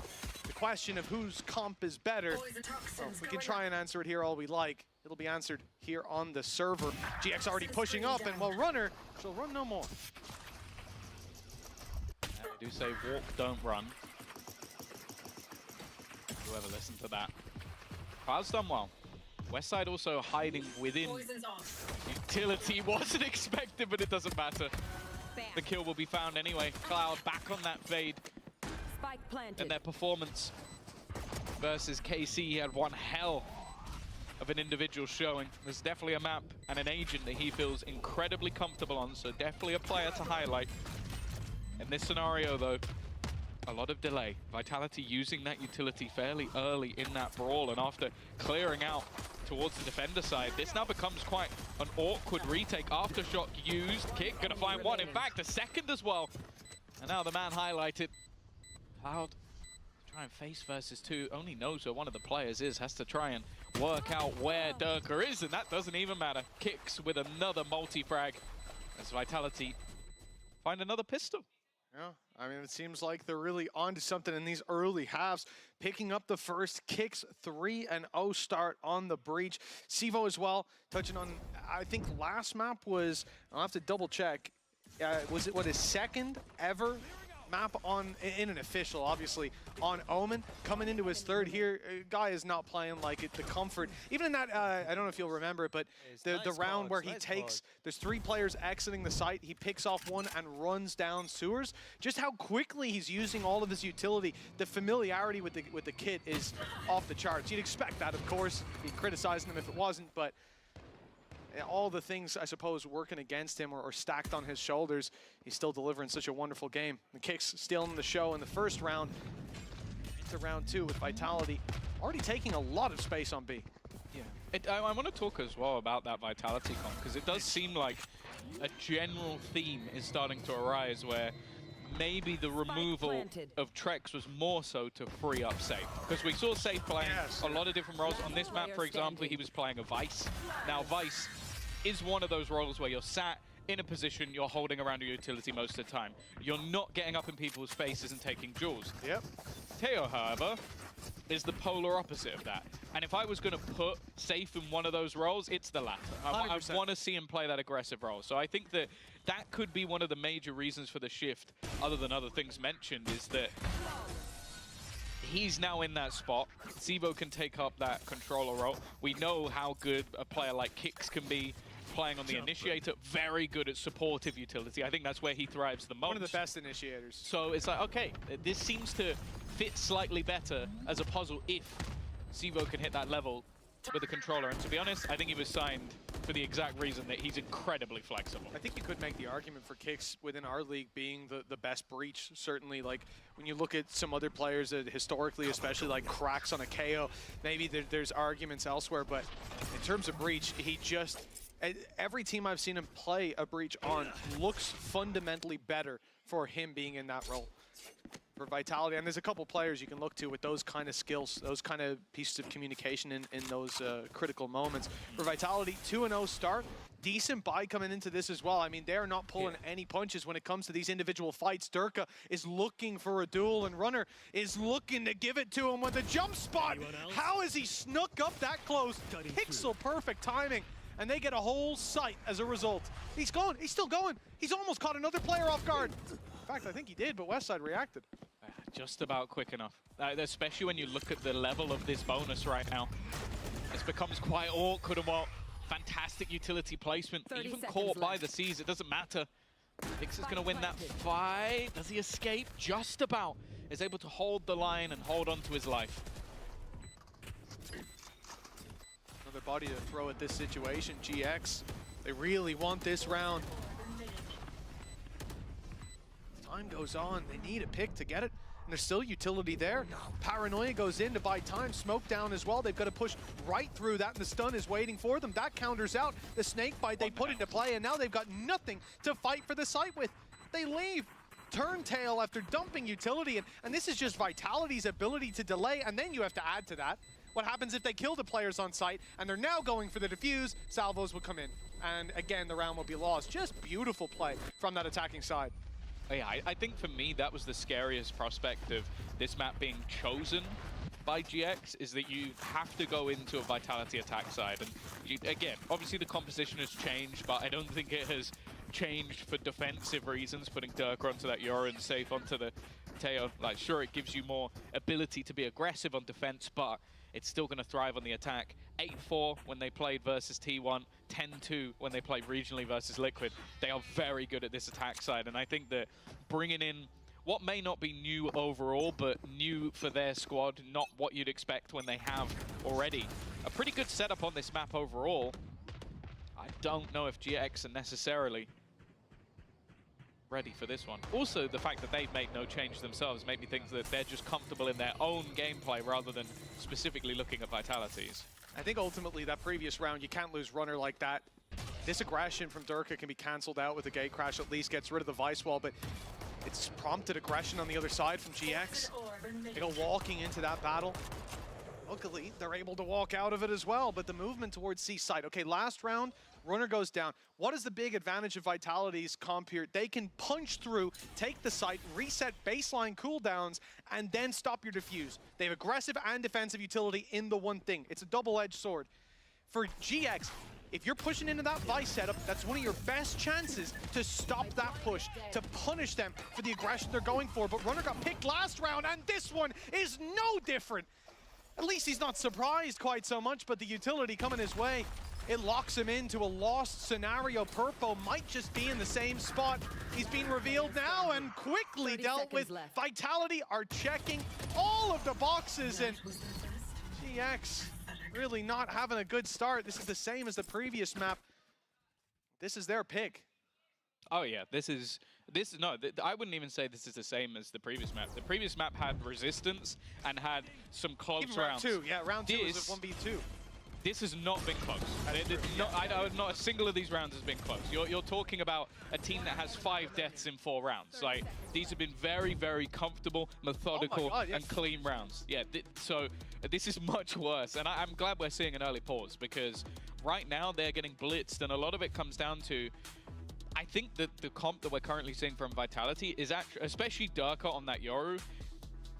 The question of whose comp is better, well, we can try and answer it here all we like. It'll be answered here on the server. GX already pushing up, and while Runner, she'll run no more. They do say walk, don't run. Whoever listened to that. Cloud's done well. Westside also hiding within. Utility wasn't expected, but it doesn't matter. The kill will be found anyway. Cloud back on that Fade. And their performance versus KC, he had one hell of an individual showing. There's definitely a map and an agent that he feels incredibly comfortable on, so definitely a player to highlight. In this scenario though, a lot of delay. Vitality using that utility fairly early in that brawl, and after clearing out towards the defender side, this now becomes quite an awkward retake. Aftershock used, Kick gonna find one, in fact a second as well. And now the man highlighted. Cloud try and face versus two, only knows where one of the players is, has to try and work out where Derke is, and that doesn't even matter. Kicks with another multi-frag as Vitality find another pistol. Yeah, I mean, it seems like they're really onto something in these early halves, picking up the first kicks, 3-0 start on the breach. Sivo as well, touching on, I think last map was, I'll have to double check, was it his second ever map on in an official, obviously, on Omen, coming into his third here. Guy is not playing like it, the comfort. Even in that, I don't know if you'll remember it, but the round where he takes, there's 3 players exiting the site, he picks off one and runs down sewers. Just how quickly he's using all of his utility, the familiarity with the kit is off the charts. You'd expect that, of course. He'd criticizing him if it wasn't, but all the things, I suppose, working against him or stacked on his shoulders, he's still delivering such a wonderful game. The kicks stealing the show in the first round. Into round 2 with Vitality already taking a lot of space on B. Yeah, I want to talk as well about that Vitality comp, because it does seem like a general theme is starting to arise where maybe the removal of Trex was more so to free up Safe. Because we saw Safe playing a lot of different roles. On this map, for example, he was playing a Vice. Now, Vice is one of those roles where you're sat in a position, you're holding around your utility most of the time. You're not getting up in people's faces and taking duels. Yep. Teo, however, is the polar opposite of that. And if I was going to put Safe in one of those roles, it's the latter. I want to see him play that aggressive role. So I think that that could be one of the major reasons for the shift, other than other things mentioned, is that he's now in that spot. Sivo can take up that controller role. We know how good a player like Kix can be playing on the initiator. Very good at supportive utility. I think that's where he thrives the most. One of the best initiators. So it's like, okay, this seems to fit slightly better as a puzzle if Sivo can hit that level with the controller. And to be honest, I think he was signed for the exact reason that he's incredibly flexible. I think you could make the argument for Kix within our league being the best breach. Certainly, like when you look at some other players that historically, especially like cracks on a KO, maybe there's arguments elsewhere. But in terms of breach, he just, every team I've seen him play a breach on looks fundamentally better for him being in that role. For Vitality, and there's a couple players you can look to with those kind of skills, those kind of pieces of communication in those critical moments. For Vitality, 2-0 start, decent buy coming into this as well. I mean, they're not pulling any punches when it comes to these individual fights. Derke is looking for a duel, and Runner is looking to give it to him with a jump spot. How has he snuck up that close? Pixel perfect timing, and they get a whole site as a result. He's going, he's still going. He's almost caught another player off guard. In fact, I think he did, but Westside reacted. Just about quick enough, especially when you look at the level of this bonus right now. It becomes quite awkward and what fantastic utility placement. Even caught by the Seas, it doesn't matter. Hicks is going to win that fight. Does he escape? Just about. Is able to hold the line and hold on to his life. Another body to throw at this situation. GX, they really want this round. Time goes on, they need a pick to get it, and there's still utility there. Paranoia goes in to buy time, smoke down as well. They've got to push right through that, and the stun is waiting for them. That counters out the snake bite they put into play, and now they've got nothing to fight for the site with. They leave. Turntail after dumping utility, and this is just Vitality's ability to delay, and then you have to add to that what happens if they kill the players on site, and they're now going for the defuse. Salvos will come in, and again, the round will be lost. Just beautiful play from that attacking side. Yeah, I think for me, that was the scariest prospect of this map being chosen by GX, is that you have to go into a Vitality attack side. And you, again, obviously the composition has changed, but I don't think it has changed for defensive reasons, putting Derke onto that Yoru and Safe onto the Teo. Like, sure, it gives you more ability to be aggressive on defense, but it's still going to thrive on the attack. 8-4 when they played versus T1, 10-2 when they played regionally versus Liquid. They are very good at this attack side, and I think that bringing in what may not be new overall, but new for their squad, not what you'd expect when they have already a pretty good setup on this map overall. I don't know if GX are necessarily ready for this one. Also, the fact that they've made no change themselves made me think that they're just comfortable in their own gameplay rather than specifically looking at Vitalities. I think ultimately that previous round, you can't lose Runner like that. This aggression from Derke can be cancelled out with a gate crash, at least gets rid of the Vice Wall, but it's prompted aggression on the other side from GX. They go walking into that battle. Luckily, they're able to walk out of it as well, but the movement towards C site. Okay, last round, runner goes down. What is the big advantage of Vitality's comp here? They can punch through, take the site, reset baseline cooldowns, and then stop your defuse. They have aggressive and defensive utility in the one thing. It's a double-edged sword. For GX, if you're pushing into that Vice setup, that's one of your best chances to stop that push, to punish them for the aggression they're going for. But runner got picked last round, and this one is no different. At least he's not surprised quite so much, but the utility coming his way, it locks him into a lost scenario. Purpo might just be in the same spot. He's being revealed now and quickly dealt with. Vitality are checking all of the boxes, and GX really not having a good start. This is the same as the previous map. This is their pick. Oh yeah, I wouldn't even say this is the same as the previous map. The previous map had resistance and had some close Even rounds. Round 2, yeah, round 2 is a 1v2. This has not been close. Not a single of these rounds has been close. You're talking about a team that has 5 deaths in 4 rounds. Like, these have been very, very comfortable, methodical, and clean rounds. Yeah, so this is much worse. And I'm glad we're seeing an early pause, because right now they're getting blitzed, and a lot of it comes down to, I think that the comp that we're currently seeing from Vitality is actually, especially Derke on that Yoru,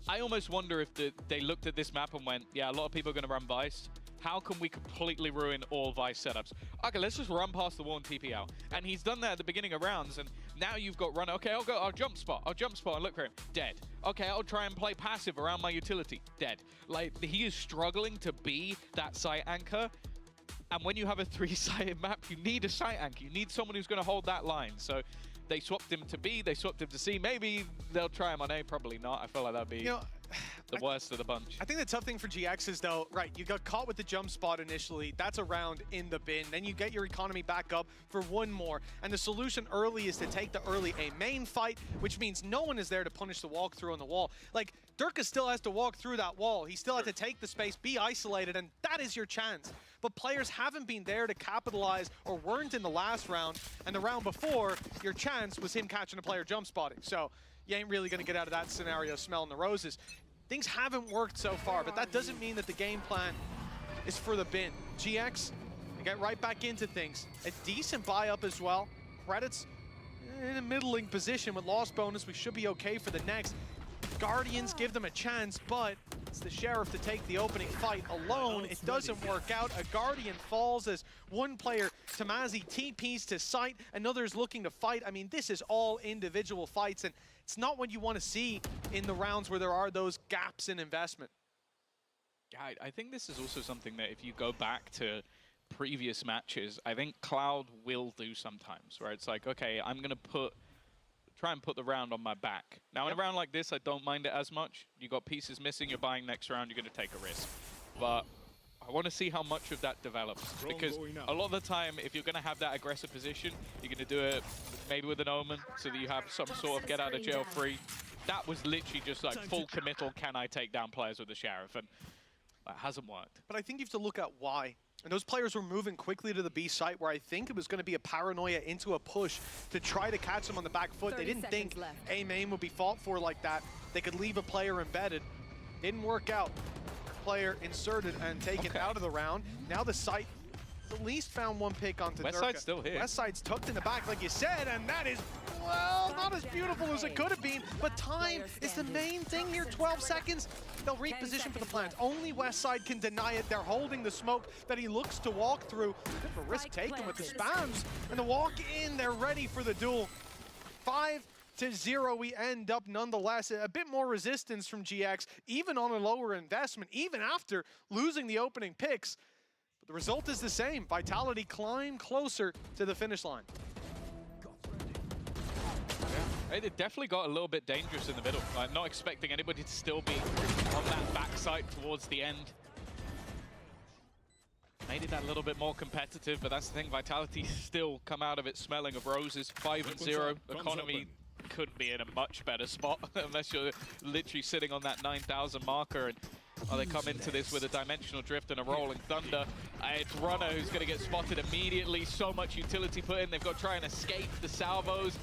I almost wonder if they looked at this map and went, yeah, a lot of people are going to run Vice. How can we completely ruin all Vice setups? Okay, let's just run past the wall and TP out. And he's done that at the beginning of rounds, and now you've got runner. Okay, I'll jump spot and look for him. Dead. Okay, I'll try and play passive around my utility. Dead. Like, he is struggling to be that site anchor. And when you have a 3-sided map, you need a site anchor. You need someone who's going to hold that line. So they swapped him to B, they swapped him to C. Maybe they'll try him on A, probably not. I feel like that'd be the worst of the bunch. I think the tough thing for GX is, though, right, you got caught with the jump spot initially. That's a round in the bin. Then you get your economy back up for one more. And the solution early is to take the early A main fight, which means no one is there to punish the walkthrough on the wall. Like, Derke still has to walk through that wall. He still had to take the space, be isolated, and that is your chance. But players haven't been there to capitalize or weren't in the last round. And the round before, your chance was him catching a player jump spotting. So you ain't really going to get out of that scenario smelling the roses. Things haven't worked so far, but that doesn't mean that the game plan is for the bin. GX, they get right back into things. A decent buy up as well. Credits in a middling position with loss bonus. We should be okay for the next. Guardians give them a chance, but it's the Sheriff to take the opening fight alone. It doesn't work out. A Guardian falls as one player, Tamazi, TPs to site. Another's looking to fight. I mean, this is all individual fights, and it's not what you want to see in the rounds where there are those gaps in investment. Yeah, I think this is also something that if you go back to previous matches, I think Cloud will do sometimes, where it's like, okay, I'm going to try and put the round on my back. Now, in a round like this, I don't mind it as much. You got pieces missing, you're buying next round, you're going to take a risk. But I want to see how much of that develops, because a lot of the time, if you're going to have that aggressive position, you're going to do it maybe with an Omen, so that you have some sort of get out of jail free. That was literally just like full committal, can I take down players with the Sheriff, and that hasn't worked. But I think you have to look at why. And those players were moving quickly to the B site, where I think it was going to be a paranoia into a push to try to catch them on the back foot. They didn't think A main would be fought for like that. They could leave a player embedded. Didn't work out. Player inserted and taken out of the round. Now the site at least found one pick onto Derke. Westside's still here. Westside's tucked in the back, like you said, and that is, well, not as beautiful as it could have been, but time is the main thing here. 12 seconds. They'll reposition for the plans. Only Westside can deny it. They're holding the smoke that he looks to walk through. Bit of a risk taken with the spams. And the walk in, they're ready for the duel. 5-0 we end up nonetheless. A bit more resistance from GX, even on a lower investment, even after losing the opening picks. But the result is the same. Vitality climb closer to the finish line. It definitely got a little bit dangerous in the middle. I'm not expecting anybody to still be on that backside towards the end. Made it that little bit more competitive, but that's the thing. Vitality still come out of it smelling of roses. 5-0. Economy couldn't be in a much better spot unless you're literally sitting on that 9,000 marker. And they come into this with a dimensional drift and a rolling thunder. It's Runner who's going to get spotted immediately. So much utility put in. They've got to try and escape the salvos.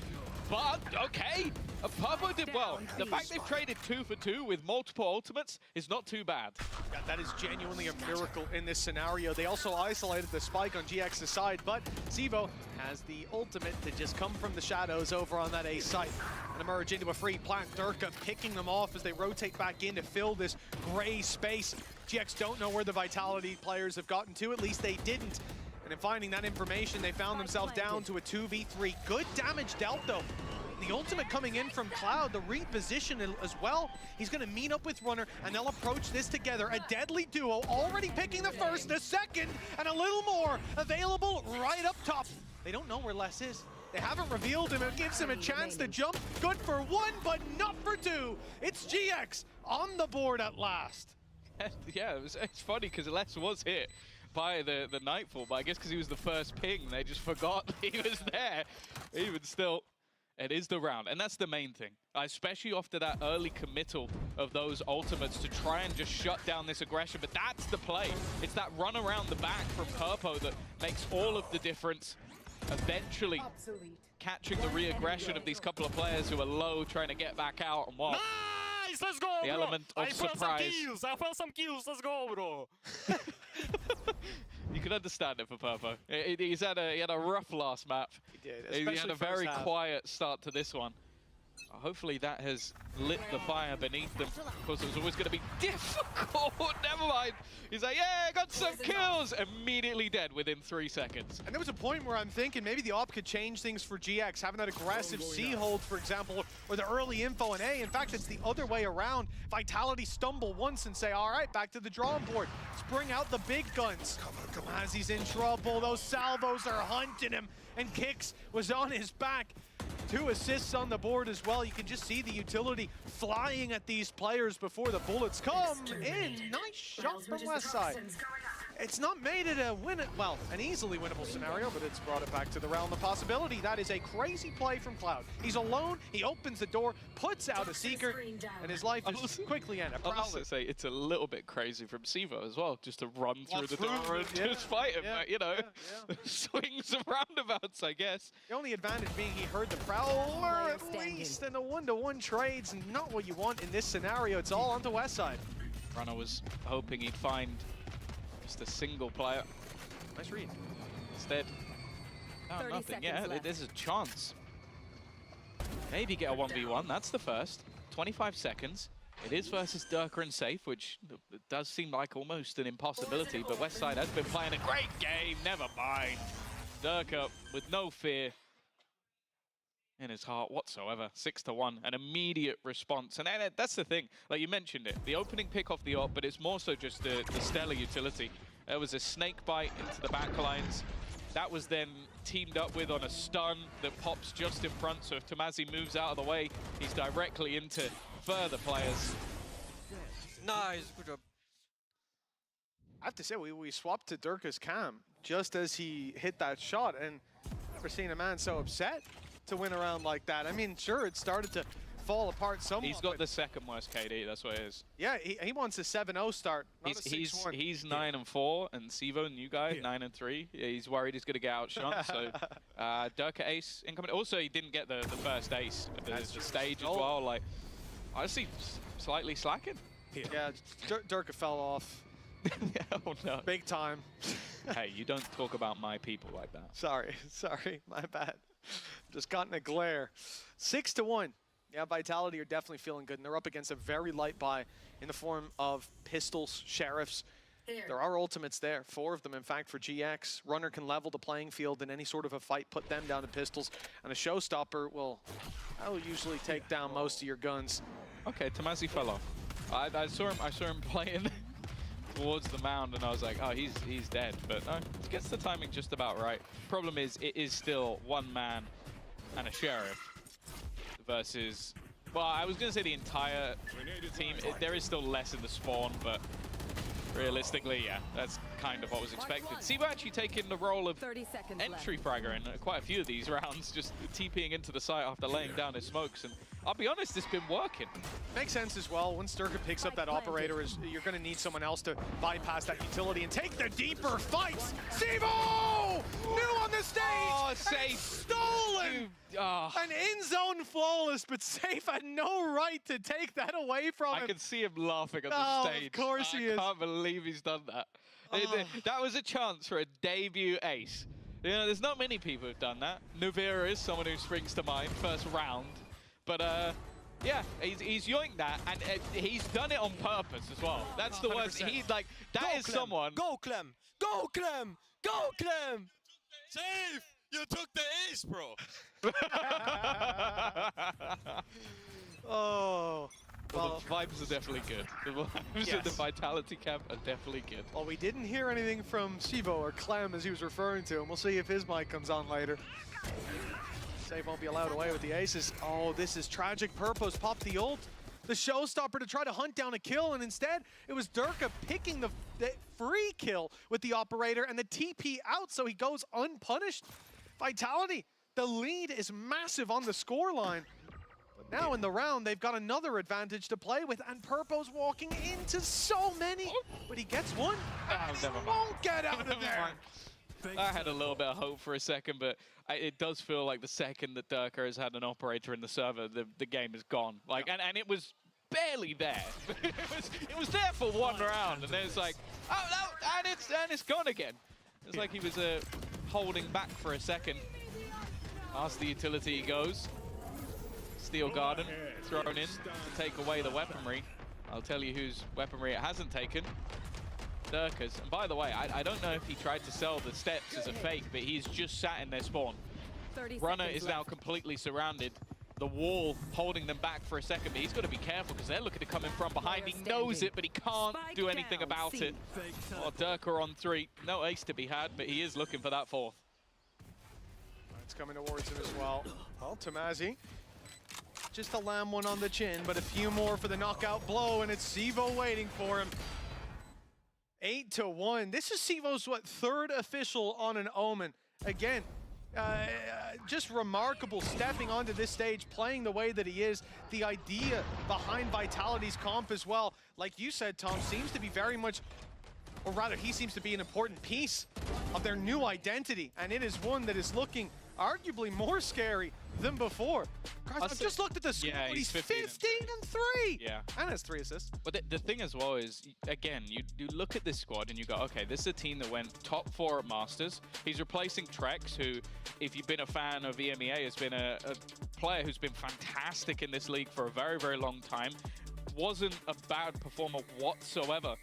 But, okay, Purpo did well. The fact they've traded 2 for 2 with multiple ultimates is not too bad. Yeah, that is genuinely a miracle in this scenario. They also isolated the spike on GX's side, but Zevo has the ultimate to just come from the shadows over on that A site and emerge into a free plant. Derke picking them off as they rotate back in to fill this gray space. GX don't know where the Vitality players have gotten to, at least they didn't. And in finding that information, they found themselves down to a 2v3. Good damage dealt though. The ultimate coming in from Cloud, the reposition as well. He's going to meet up with Runner, and they'll approach this together. A deadly duo, already picking the first, the second, and a little more available right up top. They don't know where Les is. They haven't revealed him. It gives him a chance to jump. Good for one, but not for two. It's GX on the board at last. Yeah, it's funny because Les was hit by the Nightfall, but I guess because he was the first ping, they just forgot he was there. Even still, it is the round, and that's the main thing, especially after that early committal of those ultimates to try and just shut down this aggression. But that's the play. It's that run around the back from Purpo that makes all of the difference. Eventually catching the re-aggression of these couple of players who are low, trying to get back out, and what? Nice, let's go, the bro. element of surprise. I found some kills, let's go, bro. You can understand it for Purpo. He had a rough last map. He did. He had a very quiet start to this one. Hopefully that has lit the fire beneath them. Of course, it was always going to be difficult. Never mind. He's like, yeah, I got some kills. Immediately dead within 3 seconds. And there was a point where I'm thinking maybe the op could change things for GX, having that aggressive C hold, for example, or the early info in A. In fact, it's the other way around. Vitality stumble once and say, all right, back to the drawing board. Let's bring out the big guns. As he's in trouble, those salvos are hunting him, and Kicks was on his back. 2 assists on the board as well. You can just see the utility flying at these players before the bullets come in. Nice shot from Westside. It's not made it a an easily winnable scenario, but it's brought it back to the realm of possibility. That is a crazy play from Cloud. He's alone, he opens the door, puts out a Seeker, and his life is quickly ended. I'll also say it's a little bit crazy from Sevo as well, just to run through the door and just fight him, but, you know, swings and roundabouts, I guess. The only advantage being he heard the Prowler at least, and the one-to-one trades, not what you want in this scenario. It's all onto Westside. Runner was hoping he'd find just a single player. Nice read. Instead, oh, nothing. Yeah, there's a chance. Maybe get a 1v1. That's the first. 25 seconds. It is versus Derke and Safe, which does seem like almost an impossibility, but Westside has been playing a great game. Never mind. Derke with no fear in his heart whatsoever. 6-1, an immediate response. And that's the thing, like you mentioned it, the opening pick off the op, but it's more so just the stellar utility. There was a snake bite into the back lines. That was then teamed up with on a stun that pops just in front, so if Tomazi moves out of the way, he's directly into further players. Nice, good job. I have to say, we swapped to Derke's cam just as he hit that shot, and never seen a man so upset to win a round like that. I mean, sure, it started to fall apart somewhat. He's got the second worst KD, that's what it is. Yeah, he wants a 7-0 start, not a 6-1. He's 9-4, and Sevo, new guy, 9-3. Yeah, he's worried he's going to get outshot, so Derke ace incoming. Also, he didn't get the first ace of the stage as well. Like, honestly, slightly slacking. Yeah, Derke fell off. Oh no. Big time. Hey, you don't talk about my people like that. Sorry, my bad. Just gotten a glare. 6-1. Yeah, Vitality are definitely feeling good, and they're up against a very light buy in the form of pistols, sheriffs. There are ultimates there, 4 of them, in fact, for GX. Runner can level the playing field in any sort of a fight, put them down to pistols, and a showstopper will usually take down most of your guns. Okay, Tomazi fell off. I saw him playing towards the mound, and I was like, oh, he's dead. But no, he gets the timing just about right. Problem is, it is still one man and a sheriff versus, well, I was going to say the entire team. There is still less in the spawn, but realistically, yeah, that's kind of what was expected. Sevo actually taking the role of entry fragger in quite a few of these rounds, just TPing into the site after laying down his smokes, and I'll be honest, it's been working. Makes sense as well. Once Derke picks up that operator, you're going to need someone else to bypass that utility and take the deeper fights. Sevo! New on the the stage! Oh, and Safe. Stolen! An in-zone flawless, but Safe had no right to take that away from him. I can see him laughing on the stage. Of course he is. I can't believe he's done that. That was a chance for a debut ace. You know, there's not many people who've done that. Nuvira is someone who springs to mind, first round. But yeah, he's yoinked that, and he's done it on purpose as well. That's the worst. 100%. He's like, that is someone. Go Clem! Go Clem! Go Clem! Safe! You took the ace, bro. Oh. Well, the vibes are definitely good. The vibes at the Vitality camp are definitely good. Well, we didn't hear anything from Sivo, or Clem as he was referring to him. We'll see if his mic comes on later. Safe won't be allowed away with the aces. Oh, this is tragic. Purpose popped the ult. The showstopper to try to hunt down a kill, and instead it was Derke picking the free kill with the operator and the TP out, so he goes unpunished. Vitality, the lead is massive on the scoreline. But now in the round, they've got another advantage to play with, and Purpo's walking into so many, but he gets one, and he won't get out of there. I had a little bit of hope for a second, but it does feel like the second that Derke has had an operator in the server, the game is gone. Like, and it was barely there. it was there for one round, and then it's like, oh no, and it's gone again. It's like he was holding back for a second. Past the utility he goes. Steel Garden thrown in to take away the weaponry. I'll tell you whose weaponry it hasn't taken. Derke's. And by the way, I don't know if he tried to sell the steps as a fake, but he's just sat in their spawn. Runner is now completely surrounded. The wall holding them back for a second, but he's got to be careful because they're looking to come in from behind. He knows it, but he can't do anything about it. Oh, Derke on 3. No ace to be had, but he is looking for that 4th. It's coming towards him as well. Well, Tamazi, just a lamb one on the chin, but a few more for the knockout blow, and it's Sivo waiting for him. 8-1. This is Sivo's, what, 3rd official on an Omen. Again, just remarkable stepping onto this stage, playing the way that he is. The idea behind Vitality's comp as well, like you said, Tom, seems to be very much, or rather, he seems to be an important piece of their new identity, and it is one that is looking arguably more scary than before. Guys, I've just looked at the score, yeah, he's 15-3! Yeah. And has 3 assists. But the thing as well is, again, you look at this squad and you go, okay, this is a team that went top 4 at Masters. He's replacing Trex, who, if you've been a fan of EMEA, has been a player who's been fantastic in this league for a very, very long time. Wasn't a bad performer whatsoever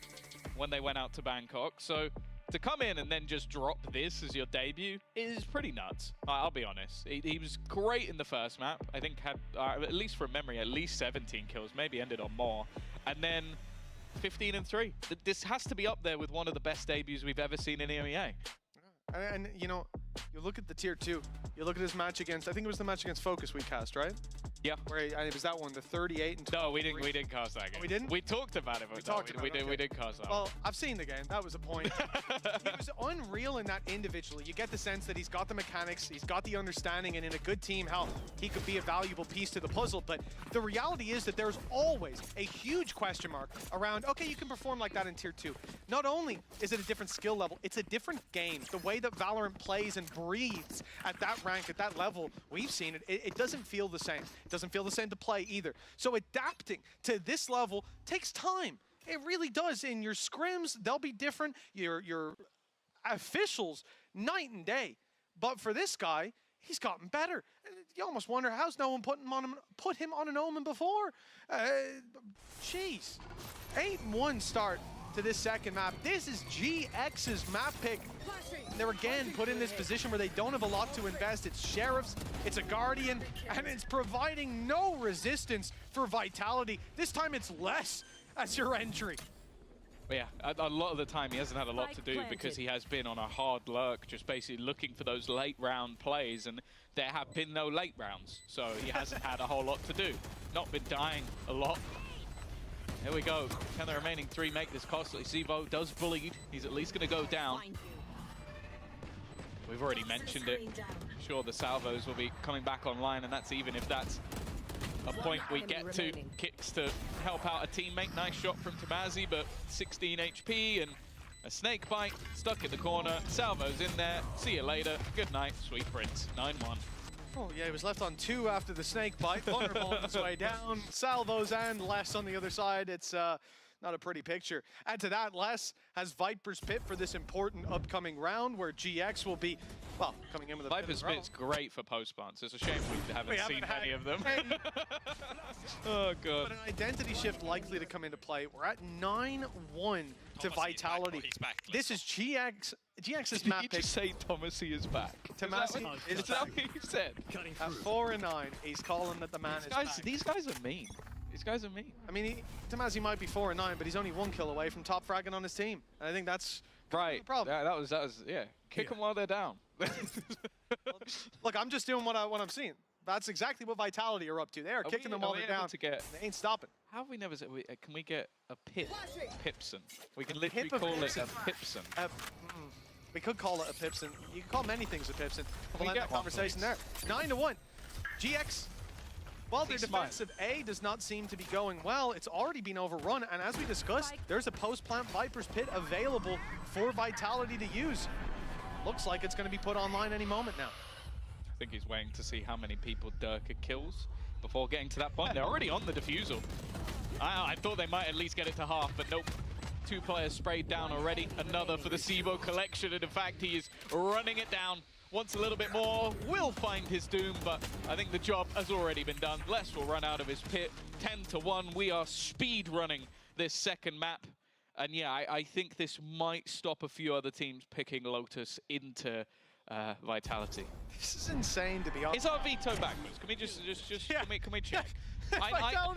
when they went out to Bangkok. So to come in and then just drop this as your debut is pretty nuts. I'll be honest. He was great in the first map. I think had, at least from memory, at least 17 kills, maybe ended on more. And then 15-3. This has to be up there with one of the best debuts we've ever seen in EMEA. And you know, you look at the tier 2, you look at his match against, I think it was the match against Focus we cast, right? Yeah. Where it was that one, the 38 and No, we didn't cast that game. Oh, we didn't? We talked about it, but we did cast that. Well, I've seen the game. That was the point. He was unreal in that individually. You get the sense that he's got the mechanics, he's got the understanding, and in a good team, how he could be a valuable piece to the puzzle. But the reality is that there's always a huge question mark around, okay, you can perform like that in tier 2. Not only is it a different skill level, it's a different game. The way that Valorant plays and breathes at that rank, at that level, we've seen it. It doesn't feel the same. It doesn't feel the same to play either. So adapting to this level takes time. It really does. In your scrims, they'll be different. Your officials, night and day. But for this guy, he's gotten better. You almost wonder, how's no one put him on an Omen before? Jeez. 8-1 start to this second map. This is GX's map pick. They're again put in this position where they don't have a lot to invest. It's Sheriffs, it's a Guardian, and it's providing no resistance for Vitality. This time it's less as your entry. But yeah, a lot of the time he hasn't had a lot to do because he has been on a hard lurk, just basically looking for those late round plays, and there have been no late rounds, so he hasn't had a whole lot to do. Not been dying a lot. Here we go. Can the remaining 3 make this costly? Sivo does bleed. He's at least going to go down. We've already mentioned it. Sure, the salvos will be coming back online, and that's even if that's a point we get to. Kicks to help out a teammate. Nice shot from Tamazi, but 16 HP, and A snake bite, stuck in the corner. Salvo's in there. See you later. Good night, sweet prince. 9-1. Oh, yeah, he was left on 2 after the snake bite. Vulnerable on his way down. Salvos and Les on the other side. It's not a pretty picture. Add to that, Les has Viper's Pit for this important upcoming round where GX will be, well, coming in with a Viper's Pit's great for post-plants. It's a shame we haven't seen many of them. Oh, God. But an identity shift likely to come into play. We're at 9-1 to Vitality. He's back. This is GX's map Did pick. you say Tomasi is back? Tomasi is that back. what you said? At 4-9, he's calling that the man is back. These guys are mean. These guys are mean. I mean, Tomasi might be 4-9, but he's only 1 kill away from top fragging on his team. And I think that's right. the problem. Yeah, that was yeah. Kick them while they're down. Look, I'm just doing what I'm seeing. That's exactly what Vitality are up to. They are kicking them while they're down. They ain't stopping. How have we never said? Can we get a Pipson? We can literally call it a Pipson. We could call it a Pipson. You can call many things a Pipson. We'll end get that conversation there. 9-1. GX. Well, their defensive A does not seem to be going well. It's already been overrun, and as we discussed, there's a post-plant Viper's Pit available for Vitality to use. Looks like it's going to be put online any moment now. I think he's waiting to see how many people Derke kills before getting to that point. They're already on the defusal. I thought they might at least get it to half, but nope. 2 players sprayed down already. Another for the Sivo collection, and in fact, he is running it down. Wants a little bit more, will find his doom, but I think the job has already been done. Les will run out of his pit. 10-1, we are speed running this second map. And yeah, I think this might stop a few other teams picking Lotus into Vitality. This is insane, to be honest. Is our veto back? Can we just yeah. can we check?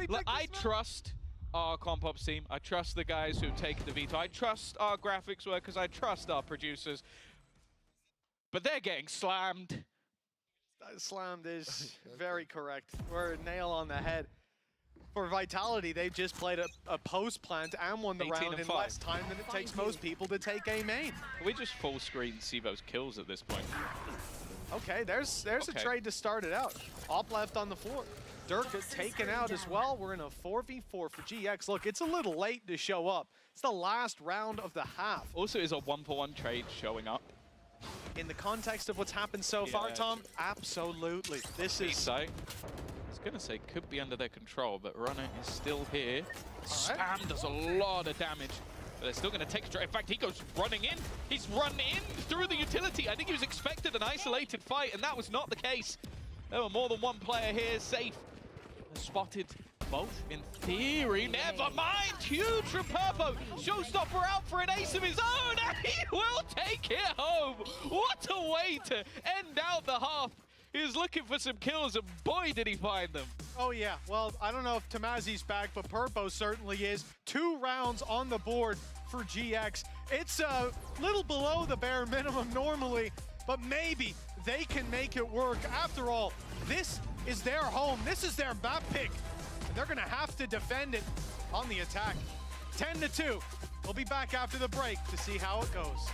Look, I trust our comp ops team. I trust the guys who take the veto. I trust our graphics workers. I trust our producers. But they're getting slammed. Slammed is very correct. We're a nail on the head. For Vitality, they've just played a post plant and won the round in less time than it takes most people to take a main. Can we just full screen Sivo's kills at this point? Okay, there's a trade to start it out. Op left on the floor. Derke taken out as well. We're in a 4v4 for GX. Look, it's a little late to show up. It's the last round of the half. Also, is a 1-for-1 trade showing up? In the context of what's happened so far, Tom, absolutely. This is... I was going to say could be under their control, but Runner is still here. Spam does a lot of damage, but they're still going to take... In fact, he goes running in. He's run in through the utility. I think he was expected an isolated fight, and that was not the case. There were more than one player here safe. Spotted both, in theory. Never mind. Huge from Purpo. Showstopper out for an ace of his own, and he will take it home. What a way to end out the half. He was looking for some kills, and boy, did he find them. Oh, yeah. Well, I don't know if Tomasi's back, but Purpo certainly is. 2 rounds on the board for GX. It's a little below the bare minimum normally, but maybe they can make it work. After all, this is their home. This is their map pick. And they're going to have to defend it on the attack. 10-2. We'll be back after the break to see how it goes.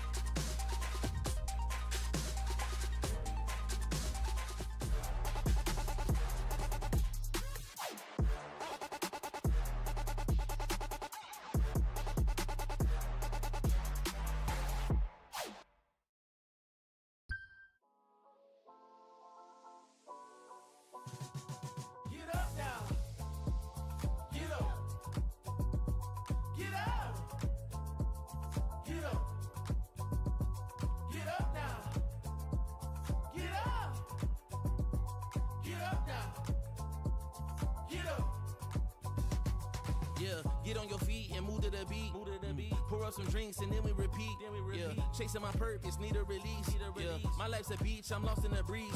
Get on your feet and move to the beat. Pour up some drinks and then we repeat. Yeah, chasing my purpose, need a release. Yeah, my life's a beach, I'm lost in the breeze.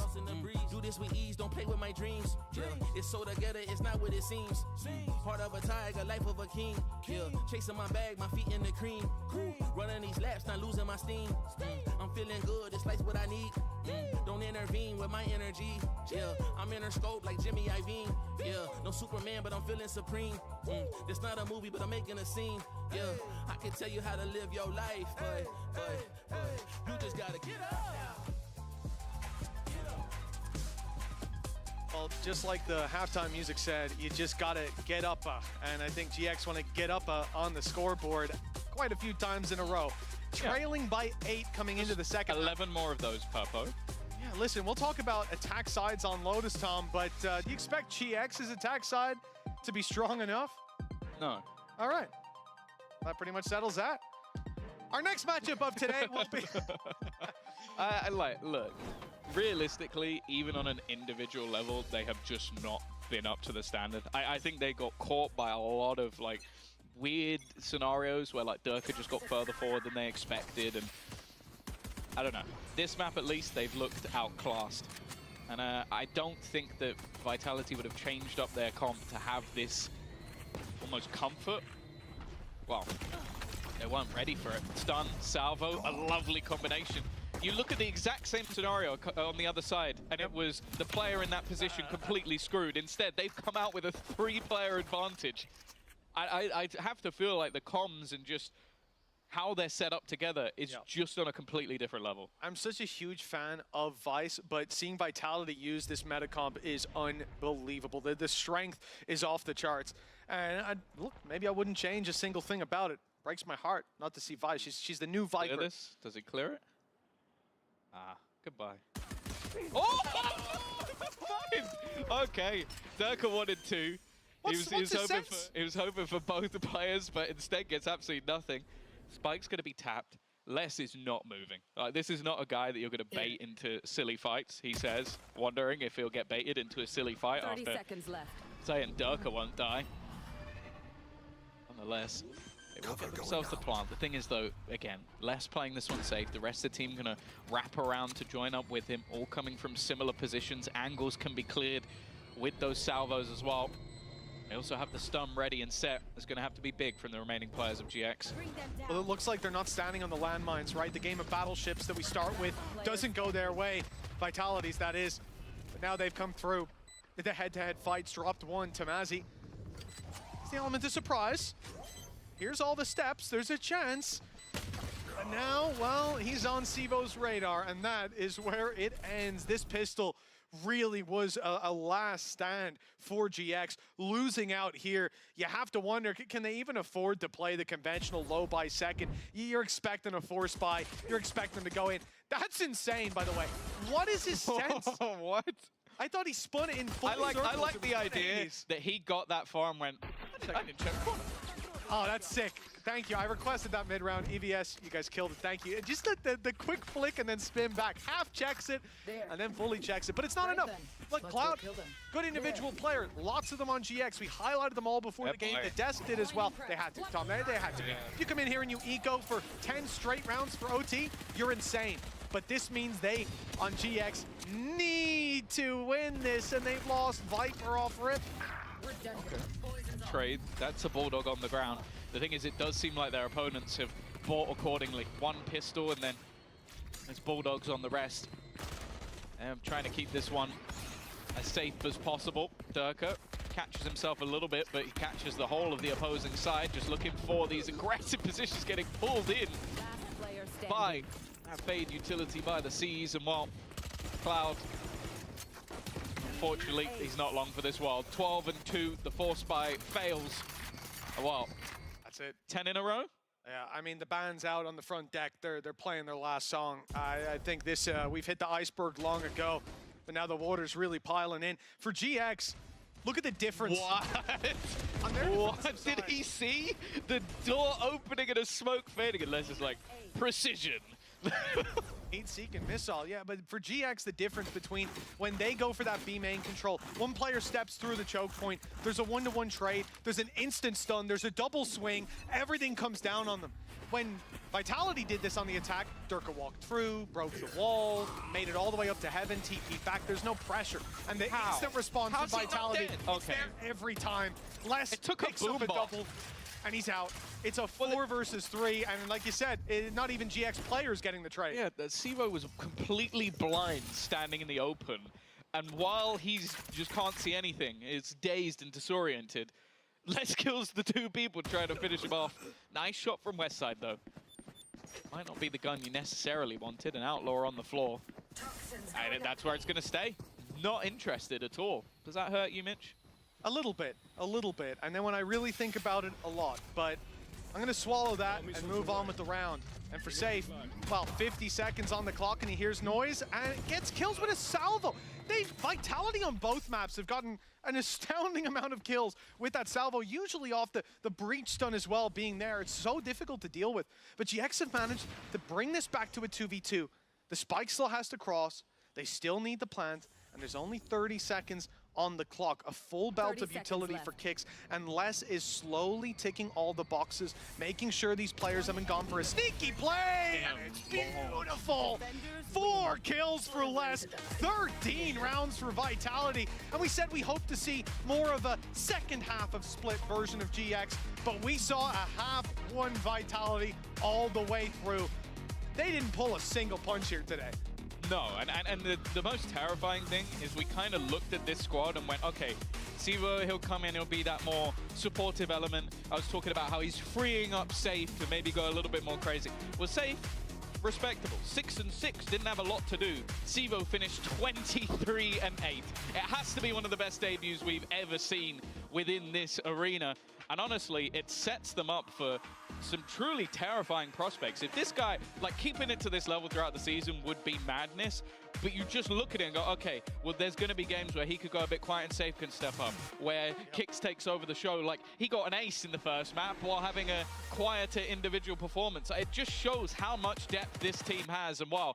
Do this with ease, don't play with my dreams. Yeah, it's so together, it's not what it seems. Part of a tiger, life of a king. Yeah, chasing my bag, my feet in the cream. Running these laps, not losing my steam. I'm feeling good, this life's what I need. Don't intervene with my energy. Yeah, I'm in her scope like Jimmy Iovine. Yeah, no Superman, but I'm feeling supreme. This not a movie, but I'm making a scene. Yeah, I can tell you how to live your life, but you just gotta get up. Well, just like the halftime music said, you just gotta get up. And I think GX want to get up on the scoreboard. quite a few times in a row. Trailing by 8 coming into the second. 11 more of those, Purpo. Yeah, listen, we'll talk about attack sides on Lotus, Tom, but do you expect GX's attack side to be strong enough? No. All right. That pretty much settles that. Our next matchup of today will be... Look, realistically, even on an individual level, they have just not been up to the standard. I think they got caught by a lot of, like, weird scenarios where, like, Derke just got further forward than they expected, and I don't know. This map, at least, they've looked outclassed. And I don't think that Vitality would have changed up their comp to have this almost comfort. Well, they weren't ready for it. Stun, salvo, a lovely combination. You look at the exact same scenario on the other side, and it was the player in that position completely screwed. Instead, they've come out with a 3-player advantage. I have to feel like the comms and just how they're set up together is just on a completely different level. I'm such a huge fan of Vice, but seeing Vitality use this meta comp is unbelievable. The strength is off the charts. And look, maybe I wouldn't change a single thing about it. Breaks my heart not to see Vice. She's the new Viper. Clear this? Does he clear it? Ah, goodbye. Oh! Fine! Okay, Derke wanted 2. He was hoping for both the players, but instead gets absolutely nothing. Spike's going to be tapped. Les is not moving. This is not a guy that you're going to bait into silly fights, he says, wondering if he'll get baited into a silly fight 30 after seconds left. saying Derke won't die. Nonetheless, they will get themselves the plant. The thing is, though, again, Les playing this one safe. The rest of the team going to wrap around to join up with him, all coming from similar positions. Angles can be cleared with those salvos as well. They also have the stun ready and set. It's going to have to be big from the remaining players of GX. Well, it looks like they're not standing on the landmines, right? The game of battleships that we start with doesn't go their way. Vitality's, that is. But now they've come through. The head-to-head fights dropped 1. Tamazi. It's the element of surprise. Here's all the steps. There's a chance. And now, well, he's on Sivo's radar, and that is where it ends. This pistol really was a last stand for GX. Losing out here, you have to wonder, can they even afford to play the conventional low by second? You're expecting a force buy. You're expecting to go in. That's insane, by the way. What is his sense? What? I thought he spun it in full circles. I like the idea that he got that far and went, I didn't check. Oh, that's sick. Thank you. I requested that mid-round. EVS, you guys killed it. Thank you. Just the quick flick and then spin back. Half checks it and then fully checks it. But it's not enough. Look, Cloud, good individual player. Lots of them on GX. We highlighted them all before the game. The Desk did as well. They had to, Tom. They had to. If you come in here and you eco for 10 straight rounds for OT, you're insane. But this means they, on GX, need to win this, and they've lost Viper off rip. Okay. Trade. That's a Bulldog on the ground. The thing is, it does seem like their opponents have bought accordingly. 1 pistol, and then there's Bulldogs on the rest. And I'm trying to keep this one as safe as possible. Derke catches himself a little bit, but he catches the whole of the opposing side, just looking for these aggressive positions getting pulled in by that Fade utility by the Seas, and while Cloud, unfortunately, he's not long for this world. 12 and 2, the force buy fails. Well, that's it. 10 in a row? Yeah, I mean, the band's out on the front deck. They're playing their last song. I think this, we've hit the iceberg long ago, but now the water's really piling in. For GX, look at the difference. What? What did he see? The door opening and a smoke fading, unless it's like precision. Heat Seek and Missile, yeah, but for GX, the difference between when they go for that B main control, one player steps through the choke point, there's a 1-to-1 trade, there's an instant stun, there's a double swing, everything comes down on them. When Vitality did this on the attack, Derke walked through, broke the wall, made it all the way up to heaven, TP back, there's no pressure. And the instant response from Vitality, it's there every time. Les picks up a double, and he's out. It's a 4 versus 3, and like you said, not even GX players getting the trade. Yeah, Sivo was completely blind standing in the open, and while he's just can't see anything, is dazed and disoriented, Les kills the 2 people trying to finish him off. Nice shot from Westside, though. Might not be the gun you necessarily wanted, an Outlaw on the floor. And that's where it's going to stay. Not interested at all. Does that hurt you, Mitch? A little bit, and then when I really think about it, a lot. But I'm going to swallow that and move on with the round. And for Safe, well, 50 seconds on the clock and he hears noise and gets kills with a salvo. Vitality on both maps have gotten an astounding amount of kills with that salvo, usually off the breach stun as well being there. It's so difficult to deal with. But GX have managed to bring this back to a 2v2. The spike still has to cross. They still need the plant. And there's only 30 seconds on the clock. A full belt of utility for Kicks, and Les is slowly ticking all the boxes, making sure these players haven't gone for a sneaky play. And it's beautiful. 4 kills for Les, 13 rounds for Vitality. And we said we hope to see more of a second half of split version of GX, but we saw a half-won Vitality all the way through. They didn't pull a single punch here today. No, and the most terrifying thing is we kind of looked at this squad and went, okay, Sivo, he'll come in, he'll be that more supportive element. I was talking about how he's freeing up Safe to maybe go a little bit more crazy. Well, Safe, respectable, 6-6, didn't have a lot to do. Sivo finished 23-8. It has to be one of the best debuts we've ever seen within this arena. And honestly, it sets them up for some truly terrifying prospects. If this guy, like, keeping it to this level throughout the season would be madness, but you just look at it and go, okay, well, there's going to be games where he could go a bit quiet and Safe can step up, where Kicks takes over the show. Like, he got an ace in the first map while having a quieter individual performance. It just shows how much depth this team has, and wow,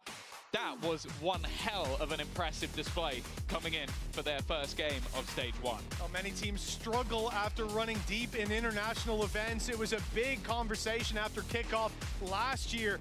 that was one hell of an impressive display coming in for their first game of Stage 1. Well, many teams struggle after running deep in international events. It was a big conversation after kickoff last year,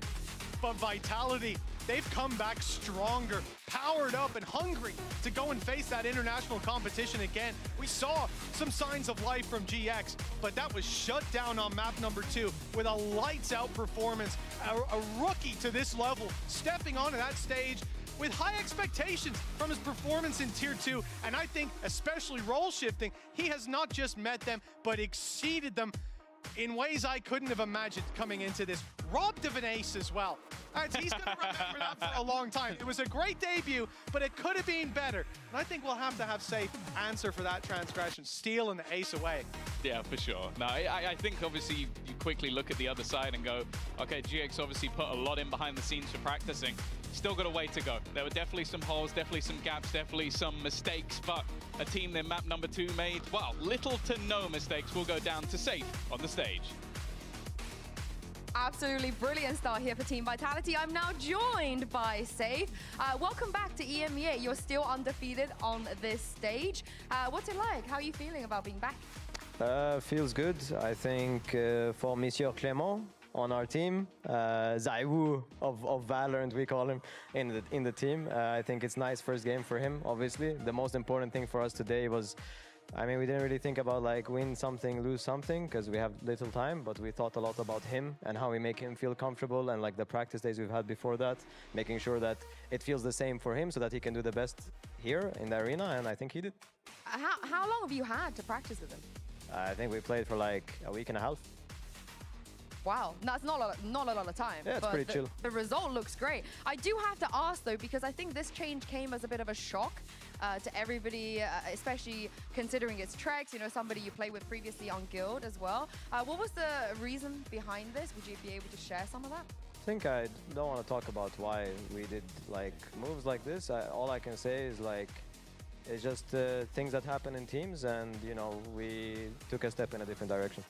but Vitality, they've come back stronger, powered up and hungry to go and face that international competition again. We saw some signs of life from GX, but that was shut down on map number 2 with a lights out performance. A rookie to this level, stepping onto that stage with high expectations from his performance in Tier 2. And I think, especially role shifting, he has not just met them, but exceeded them in ways I couldn't have imagined coming into this. Robbed of an ace as well. He's going to remember that for a long time. It was a great debut, but it could have been better. And I think we'll have to have Safe answer for that transgression, stealing the ace away. Yeah, for sure. No, I think obviously you quickly look at the other side and go, okay, GX obviously put a lot in behind the scenes for practicing. Still got a way to go. There were definitely some holes, definitely some gaps, definitely some mistakes, but a team in map number 2 made, well, little to no mistakes will go down to Safe on the stage. Absolutely brilliant start here for Team Vitality. I'm now joined by Safe. Welcome back to EMEA. You're still undefeated on this stage. What's it like? How are you feeling about being back? Feels good. I think for Monsieur Clément on our team, Zaiwu of Valorant, we call him, in the team. I think it's nice first game for him, obviously. The most important thing for us today was, I mean, we didn't really think about like win something, lose something, because we have little time, but we thought a lot about him and how we make him feel comfortable, and like the practice days we've had before that, making sure that it feels the same for him so that he can do the best here in the arena, and I think he did. How long have you had to practice with him? I think we played for like a week and a half. Wow, that's not a lot of time. Yeah, it's pretty chill. The result looks great. I do have to ask though, because I think this change came as a bit of a shock to everybody, especially considering it's Trex, you know, somebody you played with previously on Guild as well. What was the reason behind this? Would you be able to share some of that? I think I don't want to talk about why we did like moves like this. All I can say is like, it's just things that happen in teams, and you know, we took a step in a different direction.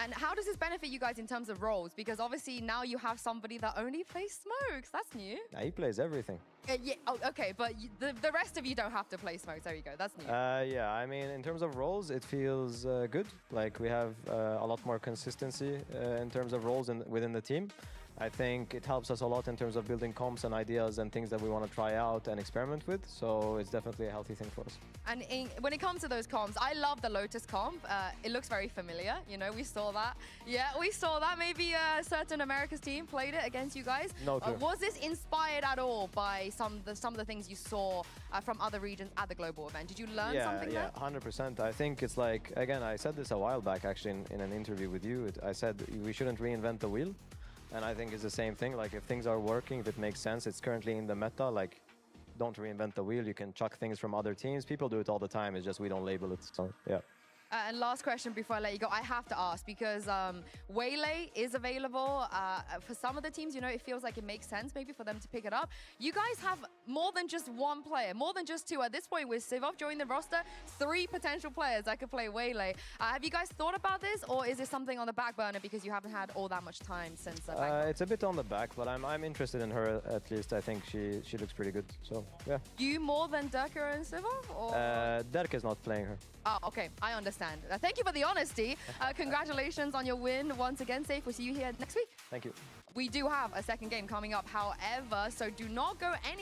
And how does this benefit you guys in terms of roles? Because obviously now you have somebody that only plays smokes. That's new. Yeah, he plays everything. Yeah. Oh, okay, but the rest of you don't have to play smokes. There you go. That's new. Yeah, I mean, in terms of roles, it feels good. Like we have a lot more consistency in terms of roles within the team. I think it helps us a lot in terms of building comps and ideas and things that we want to try out and experiment with. So it's definitely a healthy thing for us. And when it comes to those comps, I love the Lotus comp. It looks very familiar. You know, we saw that. Yeah, we saw that. Maybe a certain America's team played it against you guys. No clue. Was this inspired at all by some of the things you saw from other regions at the global event? Did you learn something there? Yeah, 100%. I think it's like, again, I said this a while back actually in an interview with you. I said we shouldn't reinvent the wheel. And I think it's the same thing. Like if things are working, if it makes sense, it's currently in the meta. Like, don't reinvent the wheel. You can chuck things from other teams. People do it all the time. It's just we don't label it. So yeah. And last question before I let you go, I have to ask because Waylay is available for some of the teams. You know, it feels like it makes sense maybe for them to pick it up. You guys have more than just one player, more than just two. At this point, with Sivov joining the roster, 3 potential players that could play Waylay. Have you guys thought about this, or is this something on the back burner because you haven't had all that much time since? It's a bit on the back, but I'm interested in her at least. I think she looks pretty good. So yeah. You more than Derke and Sivov, or? Derke is not playing her. Oh, okay, I understand. Thank you for the honesty. Congratulations on your win once again, Safe. We'll see you here next week. Thank you. We do have a second game coming up, however, so do not go anywhere.